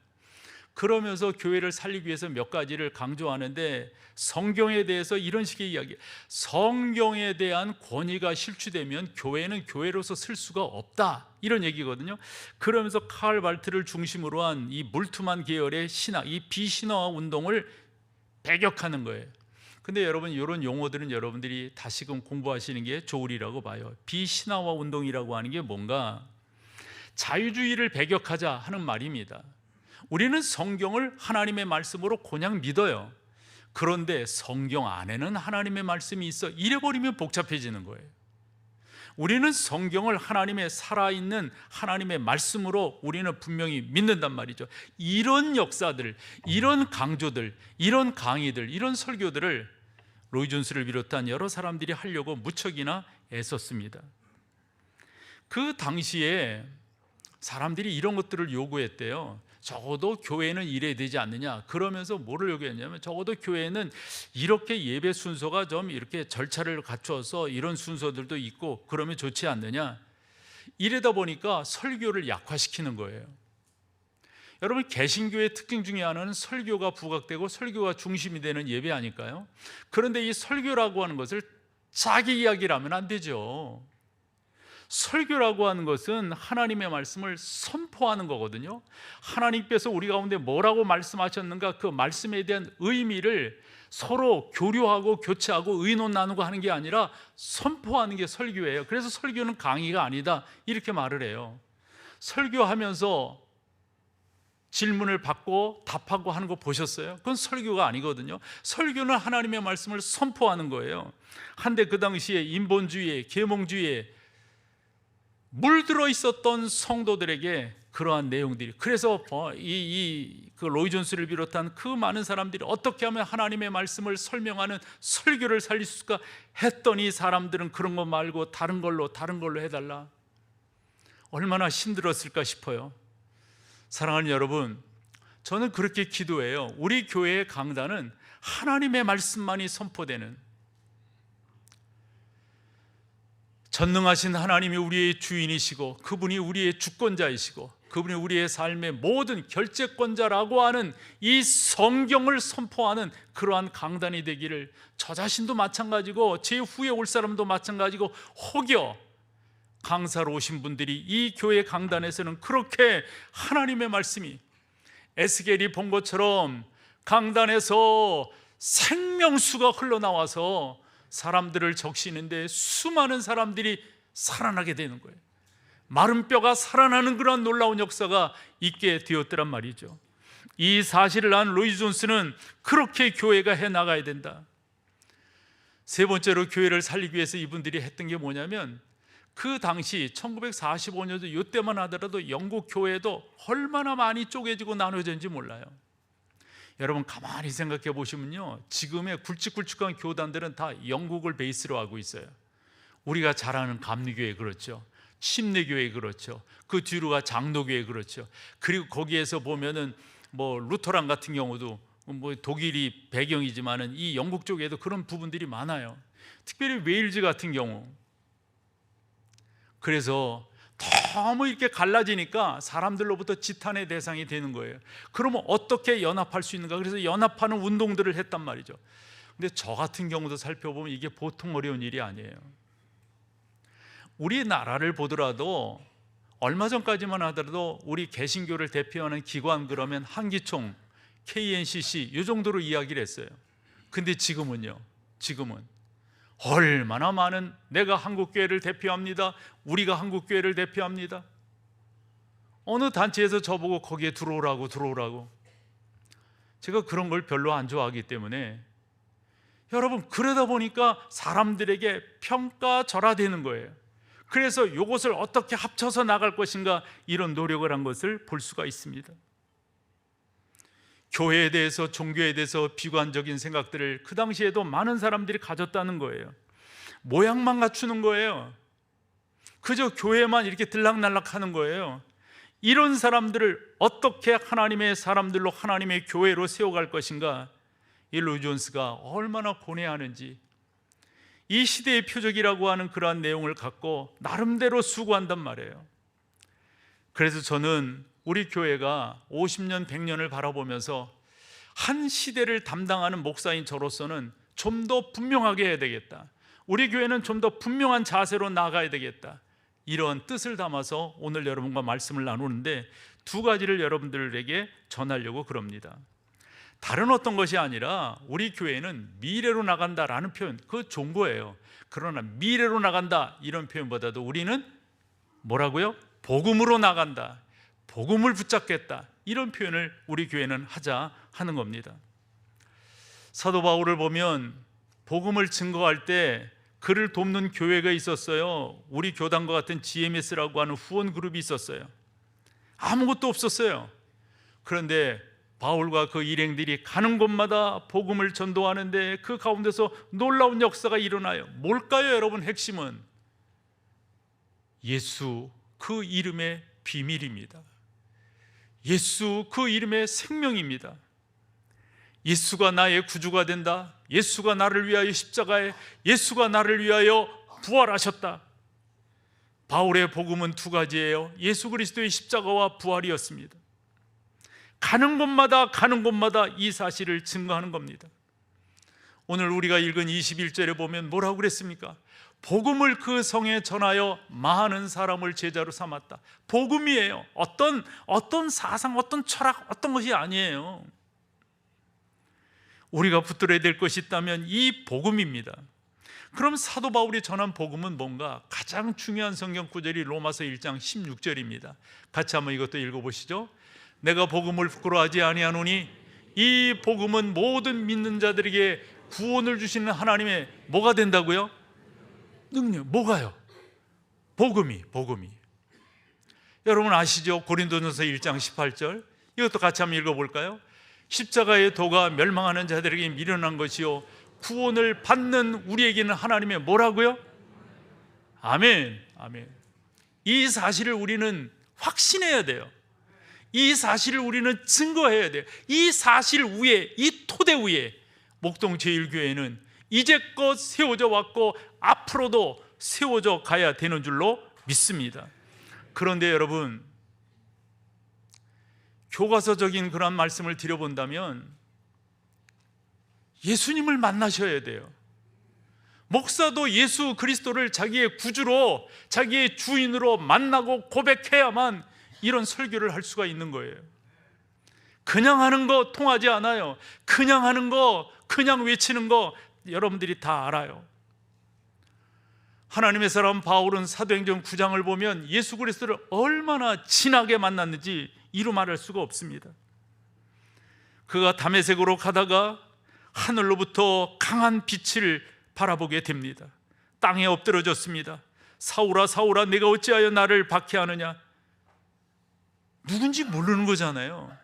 그러면서 교회를 살리기 위해서 몇 가지를 강조하는데, 성경에 대해서 이런 식의 이야기, 성경에 대한 권위가 실추되면 교회는 교회로서 쓸 수가 없다, 이런 얘기거든요. 그러면서 칼 발트를 중심으로 한 이 물투만 계열의 신학, 이 비신화화 운동을 배격하는 거예요. 근데 여러분, 이런 용어들은 여러분들이 다시금 공부하시는 게 좋으리라고 봐요. 비신화화 운동이라고 하는 게 뭔가, 자유주의를 배격하자 하는 말입니다. 우리는 성경을 하나님의 말씀으로 그냥 믿어요. 그런데 성경 안에는 하나님의 말씀이 있어, 이래버리면 복잡해지는 거예요. 우리는 성경을 하나님의 살아있는 하나님의 말씀으로 우리는 분명히 믿는단 말이죠. 이런 역사들, 이런 강조들, 이런 강의들, 이런 설교들을 로이 존스를 비롯한 여러 사람들이 하려고 무척이나 애썼습니다. 그 당시에 사람들이 이런 것들을 요구했대요. 적어도 교회는 이래야 되지 않느냐. 그러면서 뭐를 요구했냐면, 적어도 교회는 이렇게 예배 순서가 좀 이렇게 절차를 갖춰서 이런 순서들도 있고 그러면 좋지 않느냐. 이러다 보니까 설교를 약화시키는 거예요. 여러분, 개신교의 특징 중에 하나는 설교가 부각되고 설교가 중심이 되는 예배 아닐까요? 그런데 이 설교라고 하는 것을 자기 이야기를 하면 안 되죠. 설교라고 하는 것은 하나님의 말씀을 선포하는 거거든요. 하나님께서 우리 가운데 뭐라고 말씀하셨는가, 그 말씀에 대한 의미를 서로 교류하고 교체하고 의논 나누고 하는 게 아니라 선포하는 게 설교예요. 그래서 설교는 강의가 아니다, 이렇게 말을 해요. 설교하면서 질문을 받고 답하고 하는 거 보셨어요? 그건 설교가 아니거든요. 설교는 하나님의 말씀을 선포하는 거예요. 한데 그 당시에 인본주의에, 계몽주의에 물들어 있었던 성도들에게 그러한 내용들이, 그래서 그 로이 존스를 비롯한 그 많은 사람들이 어떻게 하면 하나님의 말씀을 설명하는 설교를 살릴 수 있을까 했더니, 사람들은 그런 거 말고 다른 걸로 해달라. 얼마나 힘들었을까 싶어요. 사랑하는 여러분, 저는 그렇게 기도해요. 우리 교회의 강단은 하나님의 말씀만이 선포되는, 전능하신 하나님이 우리의 주인이시고 그분이 우리의 주권자이시고 그분이 우리의 삶의 모든 결재권자라고 하는 이 성경을 선포하는 그러한 강단이 되기를 저 자신도 마찬가지고 제 후에 올 사람도 마찬가지고 혹여 강사로 오신 분들이 이 교회 강단에서는 그렇게 하나님의 말씀이 에스겔이 본 것처럼 강단에서 생명수가 흘러나와서 사람들을 적시는데 수많은 사람들이 살아나게 되는 거예요. 마른 뼈가 살아나는 그런 놀라운 역사가 있게 되었더란 말이죠. 이 사실을 안 로이 존스는 그렇게 교회가 해나가야 된다. 세 번째로 교회를 살리기 위해서 이분들이 했던 게 뭐냐면 그 당시 1945년도 이때만 하더라도 영국 교회도 얼마나 많이 쪼개지고 나눠졌는지 몰라요. 여러분 가만히 생각해 보시면요, 지금의 굵직굵직한 교단들은 다 영국을 베이스로 하고 있어요. 우리가 잘 아는 감리교회 그렇죠, 침례교회 그렇죠, 그 뒤로가 장로교회 그렇죠. 그리고 거기에서 보면은 뭐 루터란 같은 경우도 뭐 독일이 배경이지만은 이 영국 쪽에도 그런 부분들이 많아요. 특별히 웨일즈 같은 경우. 그래서 너무 이렇게 갈라지니까 사람들로부터 지탄의 대상이 되는 거예요. 그러면 어떻게 연합할 수 있는가? 그래서 연합하는 운동들을 했단 말이죠. 근데 저 같은 경우도 살펴보면 이게 보통 어려운 일이 아니에요. 우리나라를 보더라도 얼마 전까지만 하더라도 우리 개신교를 대표하는 기관 그러면 한기총, KNCC 이 정도로 이야기를 했어요. 근데 지금은요, 지금은 얼마나 많은 내가 한국교회를 대표합니다, 우리가 한국교회를 대표합니다, 어느 단체에서 저보고 거기에 들어오라고. 제가 그런 걸 별로 안 좋아하기 때문에 여러분 그러다 보니까 사람들에게 평가절하되는 거예요. 그래서 이것을 어떻게 합쳐서 나갈 것인가 이런 노력을 한 것을 볼 수가 있습니다. 교회에 대해서, 종교에 대해서 비관적인 생각들을 그 당시에도 많은 사람들이 가졌다는 거예요. 모양만 갖추는 거예요. 그저 교회만 이렇게 들락날락 하는 거예요. 이런 사람들을 어떻게 하나님의 사람들로, 하나님의 교회로 세워갈 것인가, 이 로이 존스가 얼마나 고뇌하는지, 이 시대의 표적이라고 하는 그러한 내용을 갖고 나름대로 수고한단 말이에요. 그래서 저는 우리 교회가 50년, 100년을 바라보면서 한 시대를 담당하는 목사인 저로서는 좀 더 분명하게 해야 되겠다, 우리 교회는 좀 더 분명한 자세로 나가야 되겠다, 이런 뜻을 담아서 오늘 여러분과 말씀을 나누는데 두 가지를 여러분들에게 전하려고 그럽니다. 다른 어떤 것이 아니라 우리 교회는 미래로 나간다라는 표현, 그거 좋은 거예요. 그러나 미래로 나간다 이런 표현보다도 우리는 뭐라고요? 복음으로 나간다, 복음을 붙잡겠다, 이런 표현을 우리 교회는 하자 하는 겁니다. 사도 바울을 보면 복음을 증거할 때 그를 돕는 교회가 있었어요. 우리 교단과 같은 GMS라고 하는 후원 그룹이 있었어요. 아무것도 없었어요. 그런데 바울과 그 일행들이 가는 곳마다 복음을 전도하는데 그 가운데서 놀라운 역사가 일어나요. 뭘까요, 여러분? 핵심은 예수 그 이름의 비밀입니다. 예수 그 이름의 생명입니다. 예수가 나의 구주가 된다, 예수가 나를 위하여 십자가에, 예수가 나를 위하여 부활하셨다. 바울의 복음은 두 가지예요. 예수 그리스도의 십자가와 부활이었습니다. 가는 곳마다 이 사실을 증거하는 겁니다. 오늘 우리가 읽은 21절에 보면 뭐라고 그랬습니까? 복음을 그 성에 전하여 많은 사람을 제자로 삼았다. 복음이에요. 어떤 사상, 어떤 철학, 어떤 것이 아니에요. 우리가 붙들어야 될 것이 있다면 이 복음입니다. 그럼 사도 바울이 전한 복음은 뭔가? 가장 중요한 성경 구절이 로마서 1장 16절입니다. 같이 한번 이것도 읽어보시죠. 내가 복음을 부끄러워하지 아니하노니 이 복음은 모든 믿는 자들에게 구원을 주시는 하나님의 뭐가 된다고요? 능력. 뭐가요? 복음이. 여러분 아시죠? 고린도전서 1장 18절, 이것도 같이 한번 읽어볼까요? 십자가의 도가 멸망하는 자들에게 미련한 것이요 구원을 받는 우리에게는 하나님의 뭐라고요? 아멘. 이 사실을 우리는 확신해야 돼요. 이 사실을 우리는 증거해야 돼요. 이 사실 위에, 이 토대 위에 목동 제1교회는 이제껏 세워져 왔고 앞으로도 세워져 가야 되는 줄로 믿습니다. 그런데 여러분, 교과서적인 그런 말씀을 드려본다면 예수님을 만나셔야 돼요. 목사도 예수 그리스도를 자기의 구주로, 자기의 주인으로 만나고 고백해야만 이런 설교를 할 수가 있는 거예요. 그냥 하는 거 통하지 않아요. 그냥 하는 거, 그냥 외치는 거 여러분들이 다 알아요. 하나님의 사람 바울은 사도행전 9장을 보면 예수 그리스도를 얼마나 진하게 만났는지 이루 말할 수가 없습니다. 그가 다메섹으로 가다가 하늘로부터 강한 빛을 바라보게 됩니다. 땅에 엎드러졌습니다. 사울아 사울아 내가 어찌하여 나를 박해하느냐. 누군지 모르는 거잖아요.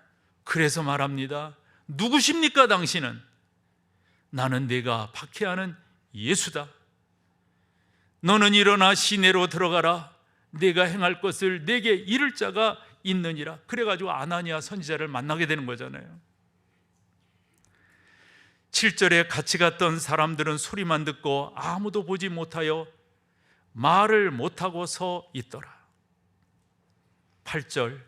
그래서 말합니다. 누구십니까 당신은? 나는 내가 박해하는 예수다. 너는 일어나 시내로 들어가라. 내가 행할 것을 내게 이를 자가 있느니라. 그래가지고 아나니아 선지자를 만나게 되는 거잖아요. 7절에 같이 갔던 사람들은 소리만 듣고 아무도 보지 못하여 말을 못하고 서 있더라. 8절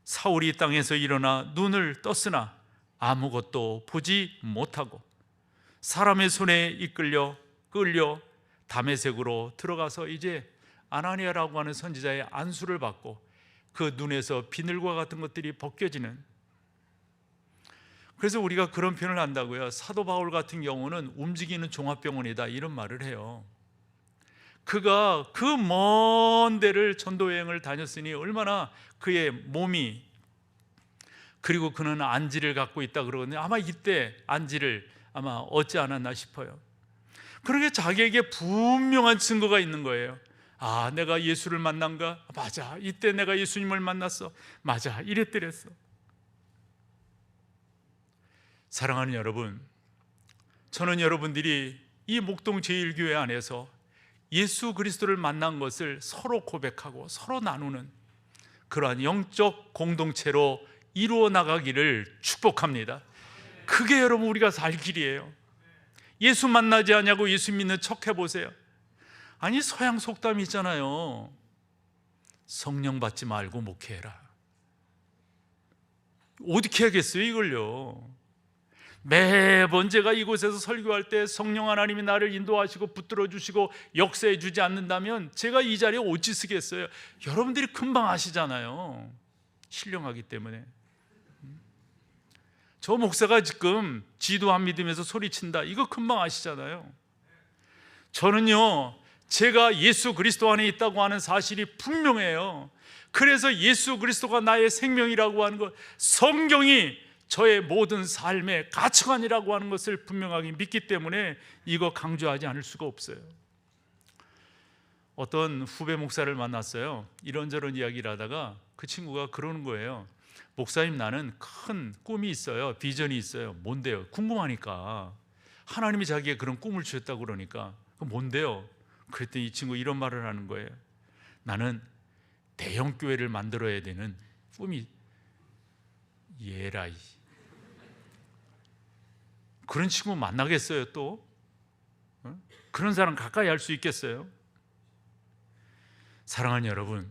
사울이 땅에서 일어나 눈을 떴으나 아무것도 보지 못하고 사람의 손에 이끌려 끌려 다메섹으로 들어가서 이제 아나니아라고 하는 선지자의 안수를 받고 그 눈에서 비늘과 같은 것들이 벗겨지는, 그래서 우리가 그런 표현을 한다고요. 사도 바울 같은 경우는 움직이는 종합병원이다 이런 말을 해요. 그가 그 먼 데를 전도 여행을 다녔으니 얼마나 그의 몸이, 그리고 그는 안지를 갖고 있다 그러거든요. 아마 이때 안지를 아마 얻지 않았나 싶어요. 그러게 자기에게 분명한 증거가 있는 거예요. 아, 내가 예수를 만난가? 맞아, 이때 내가 예수님을 만났어. 맞아, 이랬더랬어. 사랑하는 여러분, 저는 여러분들이 이 목동 제1교회 안에서 예수 그리스도를 만난 것을 서로 고백하고 서로 나누는 그러한 영적 공동체로 이루어 나가기를 축복합니다. 그게 여러분 우리가 살 길이에요. 예수 만나지 않냐고 예수 믿는 척 해보세요. 아니 서양 속담이 있잖아요. 성령 받지 말고 목회해라. 어떻게 하겠어요 이걸요. 매번 제가 이곳에서 설교할 때 성령 하나님이 나를 인도하시고 붙들어 주시고 역사해 주지 않는다면 제가 이 자리에 어찌 쓰겠어요. 여러분들이 금방 아시잖아요. 신령하기 때문에. 저 목사가 지금 지도 안 믿으면서 소리친다, 이거 금방 아시잖아요. 저는요, 제가 예수 그리스도 안에 있다고 하는 사실이 분명해요. 그래서 예수 그리스도가 나의 생명이라고 하는 것, 성경이 저의 모든 삶의 가치관이라고 하는 것을 분명하게 믿기 때문에 이거 강조하지 않을 수가 없어요. 어떤 후배 목사를 만났어요. 이런저런 이야기를 하다가 그 친구가 그러는 거예요. 목사님, 나는 큰 꿈이 있어요. 비전이 있어요. 뭔데요? 궁금하니까. 하나님이 자기의 그런 꿈을 주셨다고 그러니까 뭔데요? 그랬더니 이 친구 이런 말을 하는 거예요. 나는 대형 교회를 만들어야 되는 꿈이. 예라이, 그런 친구 만나겠어요 또? 그런 사람 가까이 할 수 있겠어요? 사랑하는 여러분,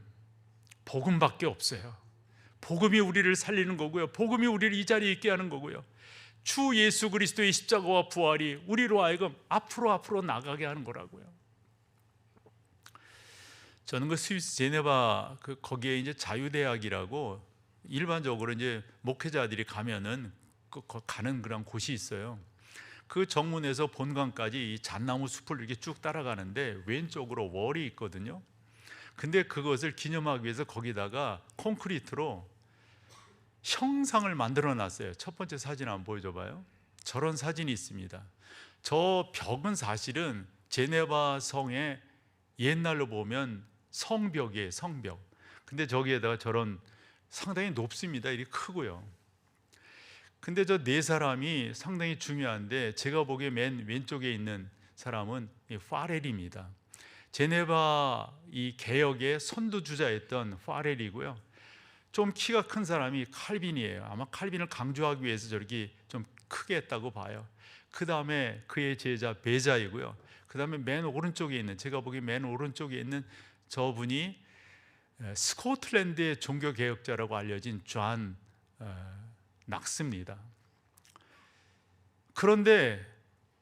복음밖에 없어요. 복음이 우리를 살리는 거고요, 복음이 우리를 이 자리에 있게 하는 거고요, 주 예수 그리스도의 십자가와 부활이 우리로 하여금 앞으로 나가게 하는 거라고요. 저는 그 스위스 제네바 거기에 이제 자유대학이라고 일반적으로 이제 목회자들이 가면은 가는 그런 곳이 있어요. 그 정문에서 본관까지 이 잣나무 숲을 이렇게 쭉 따라가는데 왼쪽으로 월이 있거든요. 근데 그것을 기념하기 위해서 거기다가 콘크리트로 형상을 만들어 놨어요. 첫 번째 사진 한번 보여줘 봐요. 저런 사진이 있습니다. 저 벽은 사실은 제네바 성의 옛날로 보면 성벽이에요, 성벽. 근데 저기에다가 저런 상당히 높습니다. 이렇게 크고요. 근데 저 네 사람이 상당히 중요한데 제가 보기에 맨 왼쪽에 있는 사람은 파렐입니다. 제네바 이 개혁의 선두주자였던 파렐이고요. 좀 키가 큰 사람이 칼빈이에요. 아마 칼빈을 강조하기 위해서 저렇게 좀 크게 했다고 봐요. 그 다음에 그의 제자 베자이고요. 그 다음에 맨 오른쪽에 있는, 제가 보기에 맨 오른쪽에 있는 저분이 스코틀랜드의 종교개혁자라고 알려진 존 낙습니다. 그런데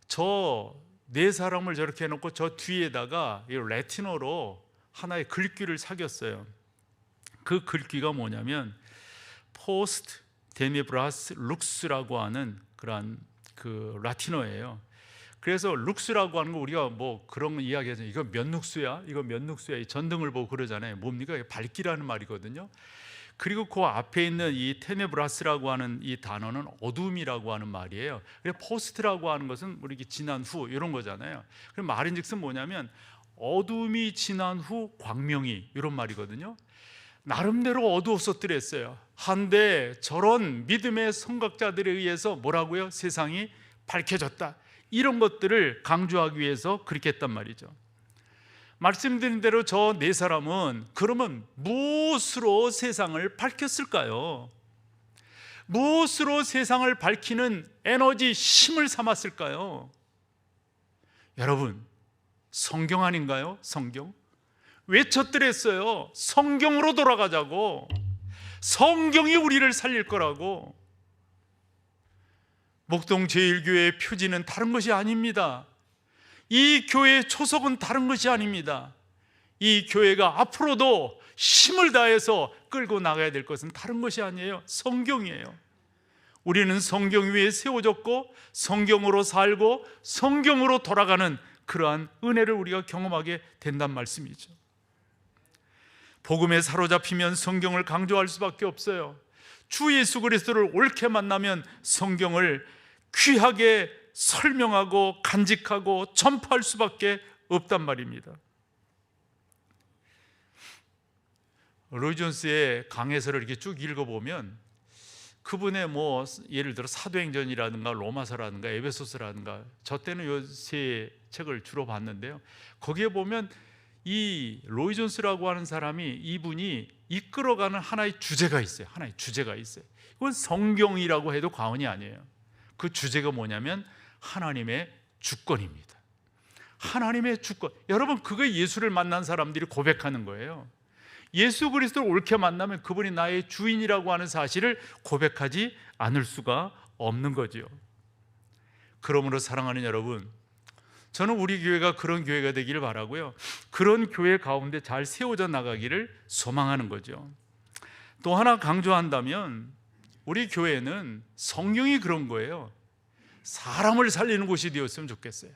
저 네 사람을 저렇게 해놓고 저 뒤에다가 이 라틴어로 하나의 글귀를 새겼어요. 그 글귀가 뭐냐면 포스트 데네브라스 룩스라고 하는 그러한 그 라틴어예요. 그래서 룩스라고 하는 거 우리가 뭐 그런 이야기하잖아요. 이거 몇 룩스야? 이거 몇 룩스야? 이 전등을 보고 그러잖아요. 뭡니까? 밝기라는 말이거든요. 그리고 그 앞에 있는 이 테네브라스라고 하는 이 단어는 어둠이라고 하는 말이에요. 그래서 포스트라고 하는 것은 우리 지난 후 이런 거잖아요. 그럼 말인즉슨 뭐냐면 어둠이 지난 후 광명이 이런 말이거든요. 나름대로 어두웠었더랬어요. 한데 저런 믿음의 선각자들에 의해서 뭐라고요? 세상이 밝혀졌다. 이런 것들을 강조하기 위해서 그렇게 했단 말이죠. 말씀드린 대로 저 네 사람은 그러면 무엇으로 세상을 밝혔을까요? 무엇으로 세상을 밝히는 에너지, 힘을 삼았을까요? 여러분, 성경 아닌가요? 성경? 외쳤더랬어요. 성경으로 돌아가자고. 성경이 우리를 살릴 거라고. 목동 제1교회의 표지는 다른 것이 아닙니다. 이 교회의 초석은 다른 것이 아닙니다. 이 교회가 앞으로도 힘을 다해서 끌고 나가야 될 것은 다른 것이 아니에요. 성경이에요. 우리는 성경 위에 세워졌고 성경으로 살고 성경으로 돌아가는 그러한 은혜를 우리가 경험하게 된단 말씀이죠. 복음에 사로잡히면 성경을 강조할 수밖에 없어요. 주 예수 그리스도를 옳게 만나면 성경을 귀하게 설명하고 간직하고 전파할 수밖에 없단 말입니다. 로이 존스의 강해서를 이렇게 쭉 읽어보면 그분의 뭐 예를 들어 사도행전이라든가 로마서라든가 에베소서라든가 저 때는 요 세 책을 주로 봤는데요. 거기에 보면 이 로이 존스라고 하는 사람이 이분이 이끌어가는 하나의 주제가 있어요. 하나의 주제가 있어요. 이건 성경이라고 해도 과언이 아니에요. 그 주제가 뭐냐면 하나님의 주권입니다. 하나님의 주권. 여러분, 그거 예수를 만난 사람들이 고백하는 거예요. 예수 그리스도를 옳게 만나면 그분이 나의 주인이라고 하는 사실을 고백하지 않을 수가 없는 거죠. 그러므로 사랑하는 여러분, 저는 우리 교회가 그런 교회가 되기를 바라고요. 그런 교회 가운데 잘 세워져 나가기를 소망하는 거죠. 또 하나 강조한다면 우리 교회는 성경이 그런 거예요. 사람을 살리는 곳이 되었으면 좋겠어요.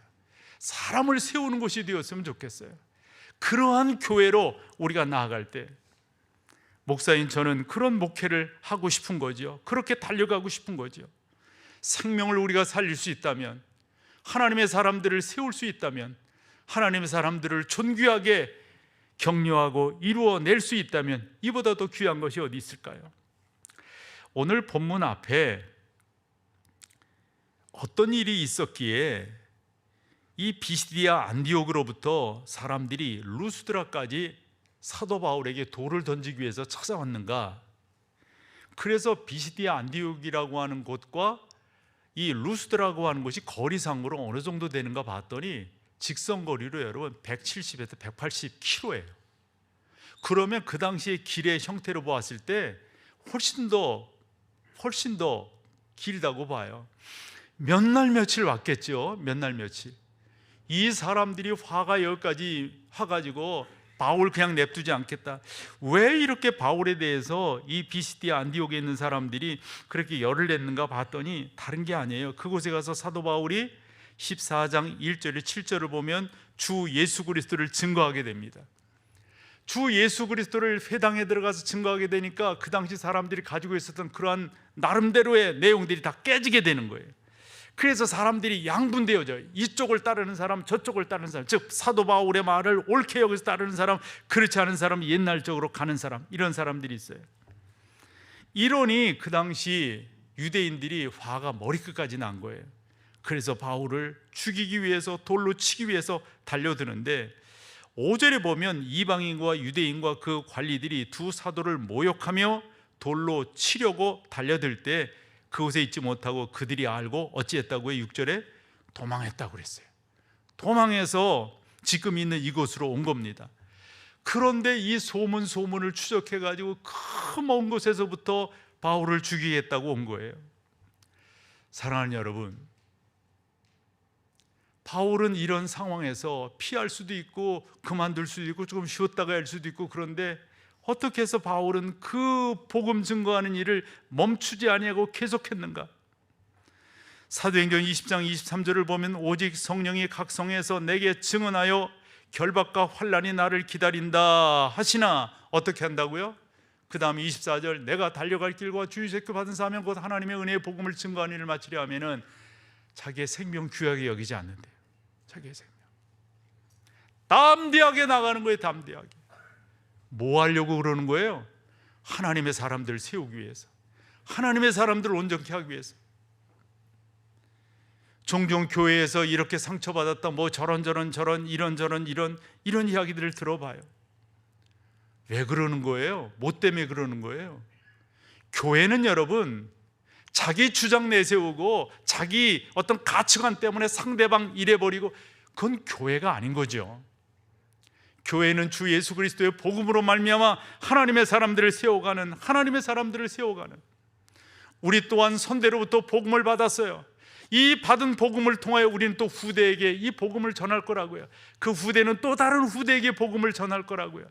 사람을 세우는 곳이 되었으면 좋겠어요. 그러한 교회로 우리가 나아갈 때 목사인 저는 그런 목회를 하고 싶은 거죠. 그렇게 달려가고 싶은 거죠. 생명을 우리가 살릴 수 있다면, 하나님의 사람들을 세울 수 있다면, 하나님의 사람들을 존귀하게 격려하고 이루어낼 수 있다면 이보다 더 귀한 것이 어디 있을까요? 오늘 본문 앞에 어떤 일이 있었기에 이 비시디아 안디옥으로부터 사람들이 루스드라까지 사도 바울에게 돌을 던지기 위해서 찾아왔는가? 그래서 비시디아 안디옥이라고 하는 곳과 이 루스드라고 하는 곳이 거리상으로 어느 정도 되는가 봤더니 직선거리로 여러분 170에서 180km예요. 그러면 그 당시의 길의 형태로 보았을 때 훨씬 더 길다고 봐요. 몇 날 며칠 왔겠죠. 몇 날 며칠. 이 사람들이 화가 여기까지 와가지고 바울 그냥 냅두지 않겠다. 왜 이렇게 바울에 대해서 이 비시디아 안디옥에 있는 사람들이 그렇게 열을 냈는가 봤더니 다른 게 아니에요. 그곳에 가서 사도 바울이 14장 1절에 7절을 보면 주 예수 그리스도를 증거하게 됩니다. 주 예수 그리스도를 회당에 들어가서 증거하게 되니까 그 당시 사람들이 가지고 있었던 그러한 나름대로의 내용들이 다 깨지게 되는 거예요. 그래서 사람들이 양분되어져요. 이쪽을 따르는 사람, 저쪽을 따르는 사람, 즉 사도 바울의 말을 옳게 여기서 따르는 사람, 그렇지 않은 사람, 옛날적으로 가는 사람, 이런 사람들이 있어요. 이러니 그 당시 유대인들이 화가 머리끝까지 난 거예요. 그래서 바울을 죽이기 위해서, 돌로 치기 위해서 달려드는데 5절에 보면 이방인과 유대인과 그 관리들이 두 사도를 모욕하며 돌로 치려고 달려들 때 그곳에 있지 못하고 그들이 알고 어찌했다고요? 6절에 도망했다고 그랬어요. 도망해서 지금 있는 이곳으로 온 겁니다. 그런데 이 소문을 추적해 가지고 그 먼 곳에서부터 바울을 죽이겠다고 온 거예요. 사랑하는 여러분, 바울은 이런 상황에서 피할 수도 있고 그만둘 수도 있고 조금 쉬었다가 할 수도 있고, 그런데 어떻게 해서 바울은 그 복음 증거하는 일을 멈추지 아니하고 계속했는가? 사도행전 20장 23절을 보면 오직 성령이 각 성에서 내게 증언하여 결박과 환난이 나를 기다린다 하시나 어떻게 한다고요? 그 다음에 24절, 내가 달려갈 길과 주의 새겨 받은 사명 곧 하나님의 은혜의 복음을 증거하는 일을 마치려 하면은 자기의 생명 귀하게 여기지 않는데요. 자기의 생명 담대하게 나가는 거예요. 담대하게. 뭐 하려고 그러는 거예요? 하나님의 사람들을 세우기 위해서, 하나님의 사람들을 온전케 하기 위해서. 종종 교회에서 이렇게 상처받았다, 뭐 저런 이런 이야기들을 들어봐요. 왜 그러는 거예요? 뭐 때문에 그러는 거예요? 교회는 여러분, 자기 주장 내세우고 자기 어떤 가치관 때문에 상대방 이래버리고, 그건 교회가 아닌 거죠. 교회는 주 예수 그리스도의 복음으로 말미암아 하나님의 사람들을 세워가는, 하나님의 사람들을 세워가는, 우리 또한 선대로부터 복음을 받았어요. 이 받은 복음을 통하여 우리는 또 후대에게 이 복음을 전할 거라고요. 그 후대는 또 다른 후대에게 복음을 전할 거라고요.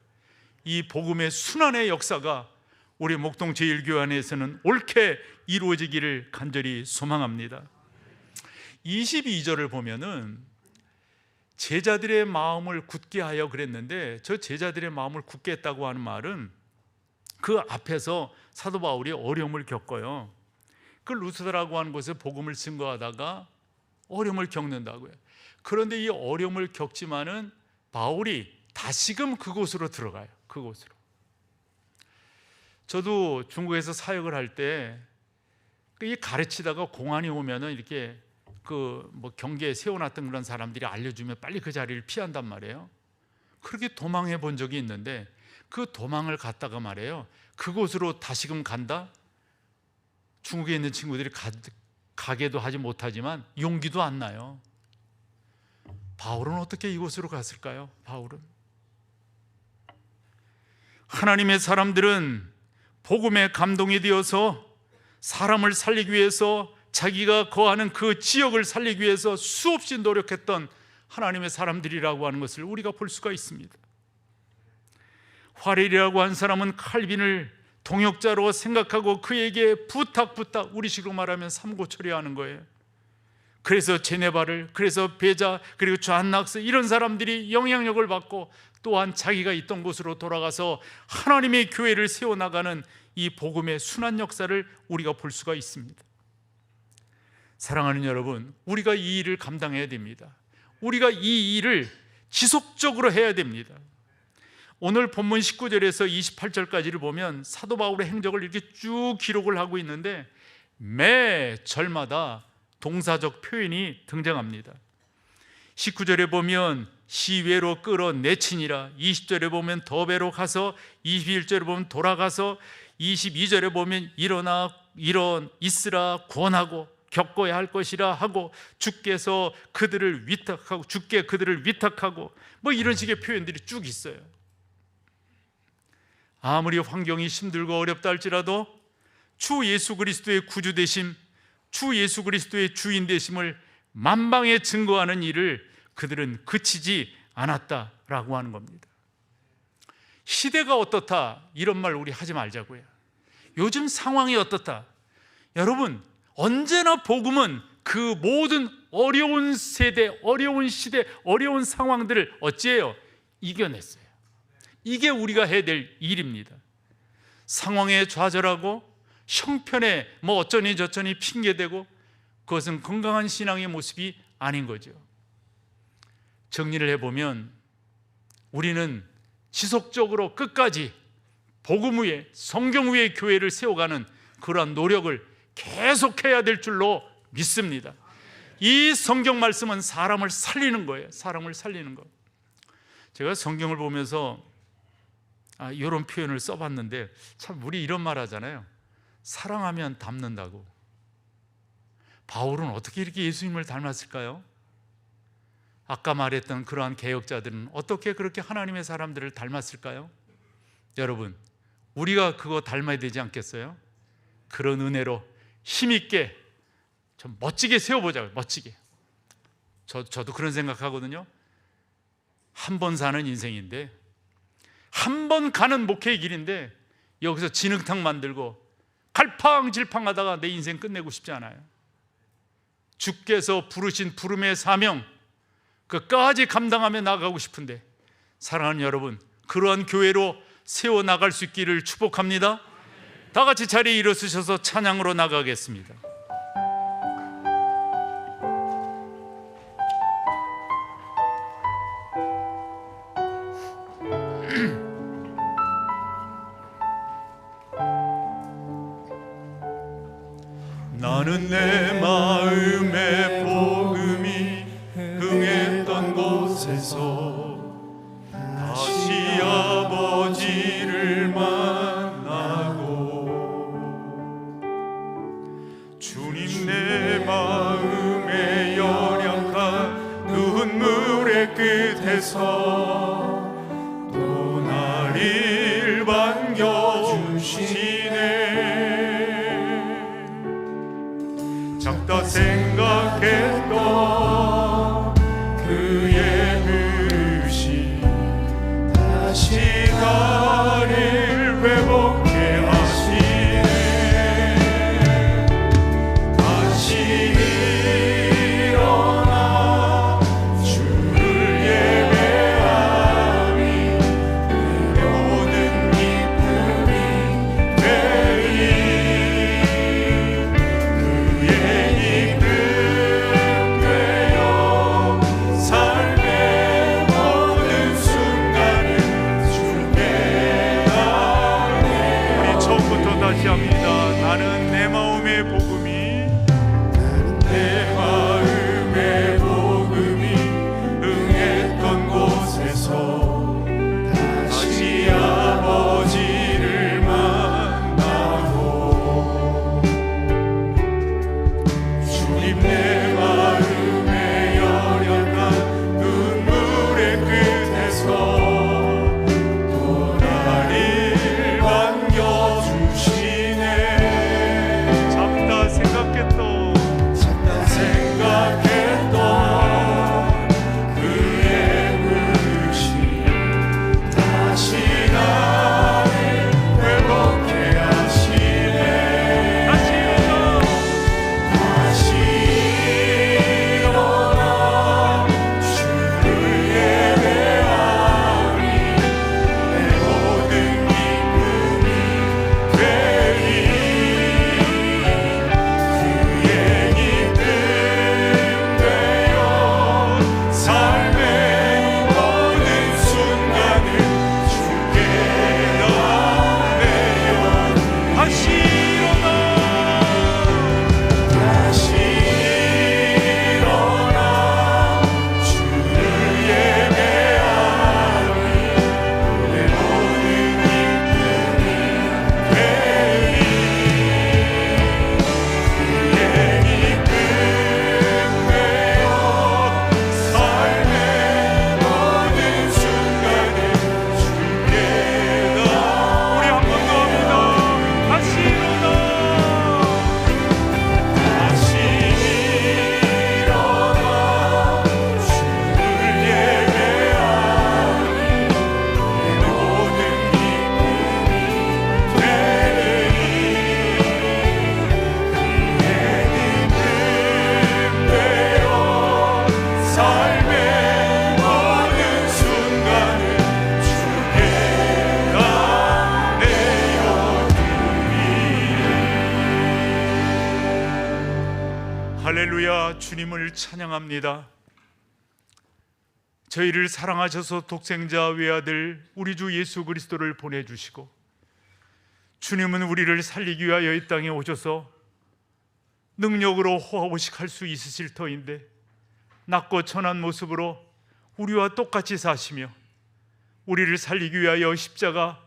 이 복음의 순환의 역사가 우리 목동 제1교회 안에서는 옳게 이루어지기를 간절히 소망합니다. 22절을 보면은 제자들의 마음을 굳게 하여 그랬는데, 저 제자들의 마음을 굳게 했다고 하는 말은 그 앞에서 사도 바울이 어려움을 겪어요. 그 루스드라고 하는 곳에 복음을 증거하다가 어려움을 겪는다고요. 그런데 이 어려움을 겪지만은 바울이 다시금 그곳으로 들어가요. 그곳으로. 저도 중국에서 사역을 할 때 이 가르치다가 공안이 오면은 이렇게 그 뭐 경계에 세워놨던 그런 사람들이 알려주면 빨리 그 자리를 피한단 말이에요. 그렇게 도망해 본 적이 있는데, 그 도망을 갔다가 말이에요, 그곳으로 다시금 간다? 중국에 있는 친구들이 가게도 하지 못하지만 용기도 안 나요. 바울은 어떻게 이곳으로 갔을까요? 바울은, 하나님의 사람들은 복음에 감동이 되어서 사람을 살리기 위해서, 자기가 거하는 그 지역을 살리기 위해서 수없이 노력했던 하나님의 사람들이라고 하는 것을 우리가 볼 수가 있습니다. 화렐이라고 한 사람은 칼빈을 동역자로 생각하고 그에게 부탁, 우리식으로 말하면 삼고초려하는 거예요. 그래서 제네바를, 그래서 베자, 그리고 존낙스, 이런 사람들이 영향력을 받고 또한 자기가 있던 곳으로 돌아가서 하나님의 교회를 세워나가는 이 복음의 순환 역사를 우리가 볼 수가 있습니다. 사랑하는 여러분, 우리가 이 일을 감당해야 됩니다. 우리가 이 일을 지속적으로 해야 됩니다. 오늘 본문 19절에서 28절까지를 보면 사도 바울의 행적을 이렇게 쭉 기록을 하고 있는데, 매 절마다 동사적 표현이 등장합니다. 19절에 보면 시외로 끌어내치니라, 20절에 보면 더베로 가서, 21절에 보면 돌아가서, 22절에 보면 있으라 권하고 겪어야 할 것이라 하고, 주께 그들을 위탁하고 뭐 이런 식의 표현들이 쭉 있어요. 아무리 환경이 힘들고 어렵다 할지라도 주 예수 그리스도의 구주 되심, 주 예수 그리스도의 주인 되심을 만방에 증거하는 일을 그들은 그치지 않았다라고 하는 겁니다. 시대가 어떻다 이런 말 우리 하지 말자고요. 요즘 상황이 어떻다. 여러분, 언제나 복음은 그 모든 어려운 세대, 어려운 시대, 어려운 상황들을 어찌해요? 이겨냈어요. 이게 우리가 해야 될 일입니다. 상황에 좌절하고 형편에 뭐 어쩌니 저쩌니 핑계대고, 그것은 건강한 신앙의 모습이 아닌 거죠. 정리를 해보면 우리는 지속적으로 끝까지 복음 위에, 성경 위에 교회를 세워가는 그러한 노력을 계속해야 될 줄로 믿습니다. 이 성경 말씀은 사람을 살리는 거예요. 사람을 살리는 거. 제가 성경을 보면서 이런 표현을 써봤는데, 참 우리 이런 말 하잖아요. 사랑하면 닮는다고. 바울은 어떻게 이렇게 예수님을 닮았을까요? 아까 말했던 그러한 개혁자들은 어떻게 그렇게 하나님의 사람들을 닮았을까요? 여러분, 우리가 그거 닮아야 되지 않겠어요? 그런 은혜로 힘있게 좀 멋지게 세워보자고요. 멋지게. 저도 그런 생각하거든요. 한 번 사는 인생인데, 한 번 가는 목회의 길인데 여기서 진흙탕 만들고 갈팡질팡 하다가 내 인생 끝내고 싶지 않아요. 주께서 부르신 부름의 사명 그까지 감당하며 나가고 싶은데, 사랑하는 여러분, 그러한 교회로 세워나갈 수 있기를 축복합니다. 다 같이 자리에 일어서셔서 찬양으로 나가겠습니다. 나는 내 마음의 복음이 흥했던 곳에서 다시 아버지를 만나고, 주님 내 마음의 연약한 눈물의 끝에서 또 나를 반겨주시네. 작다 생각했던 그의 그릇이 다시 나를 회복해 하시네. 다시 일어나 주를 예배하니 내 모든 기쁨이 되리. 그의 이끌 되어 삶의 모든 순간을 주께 나네. 우리 처음부터 다시 합니다. 나는 내 마음의 복음이, 내 마음의 복음이 응했던 곳에서 다시 아버지를 만나고, 주님 내 마음의 연약한 눈물의 끝에서 또 나를 반겨주시네. 작다 생각했던 그의 그릇이 다시 나를 회복해 하시네. 다시 일어나 주를 예배하니 내 모든 기쁨이 되리. 그의 이끌 되어 삶의 모든 순간을 주께 나내어 다시 일어나 주를 예배하니 내 모든 기쁨이 되리. 그의 이끌 되어 삶의 모든 순간을 주께 나. 우리 한 번 더 합니다. 다시 일어나 주를 예배하니 내 모든 기쁨이 되리. 그의 이끌 되어 삶의 모든 순간을 주께 나 내어드리. 할렐루야. 주님을 찬양합니다. 저희를 사랑하셔서 독생자 외아들 우리 주 예수 그리스도를 보내주시고, 주님은 우리를 살리기 위하여 이 땅에 오셔서 능력으로 호화호식할 수 있으실 터인데 낮고 천한 모습으로 우리와 똑같이 사시며 우리를 살리기 위하여 십자가,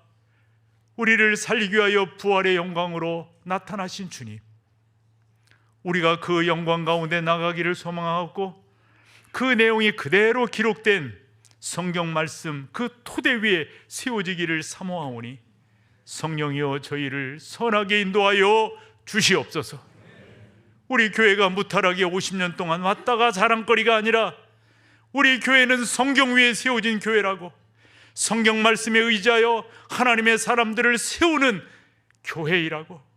우리를 살리기 위하여 부활의 영광으로 나타나신 주님, 우리가 그 영광 가운데 나가기를 소망하고 그 내용이 그대로 기록된 성경 말씀 그 토대 위에 세워지기를 사모하오니 성령이여 저희를 선하게 인도하여 주시옵소서. 우리 교회가 무탈하게 50년 동안 왔다가 자랑거리가 아니라 우리 교회는 성경 위에 세워진 교회라고, 성경 말씀에 의지하여 하나님의 사람들을 세우는 교회이라고,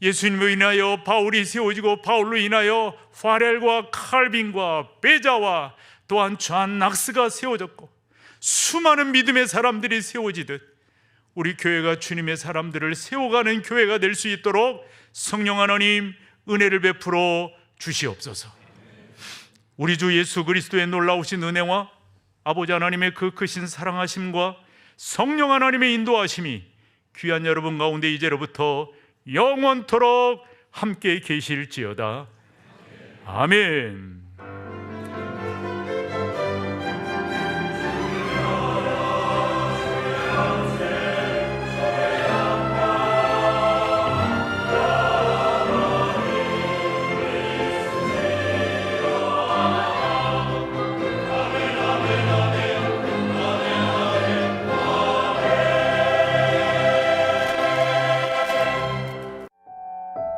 예수님으로 인하여 바울이 세워지고 바울로 인하여 파렐과 칼빈과 베자와 또한 존 낙스가 세워졌고 수많은 믿음의 사람들이 세워지듯 우리 교회가 주님의 사람들을 세워가는 교회가 될 수 있도록 성령 하나님 은혜를 베풀어 주시옵소서. 우리 주 예수 그리스도의 놀라우신 은혜와 아버지 하나님의 그 크신 사랑하심과 성령 하나님의 인도하심이 귀한 여러분 가운데 이제로부터 영원토록 함께 계실지어다. 아멘.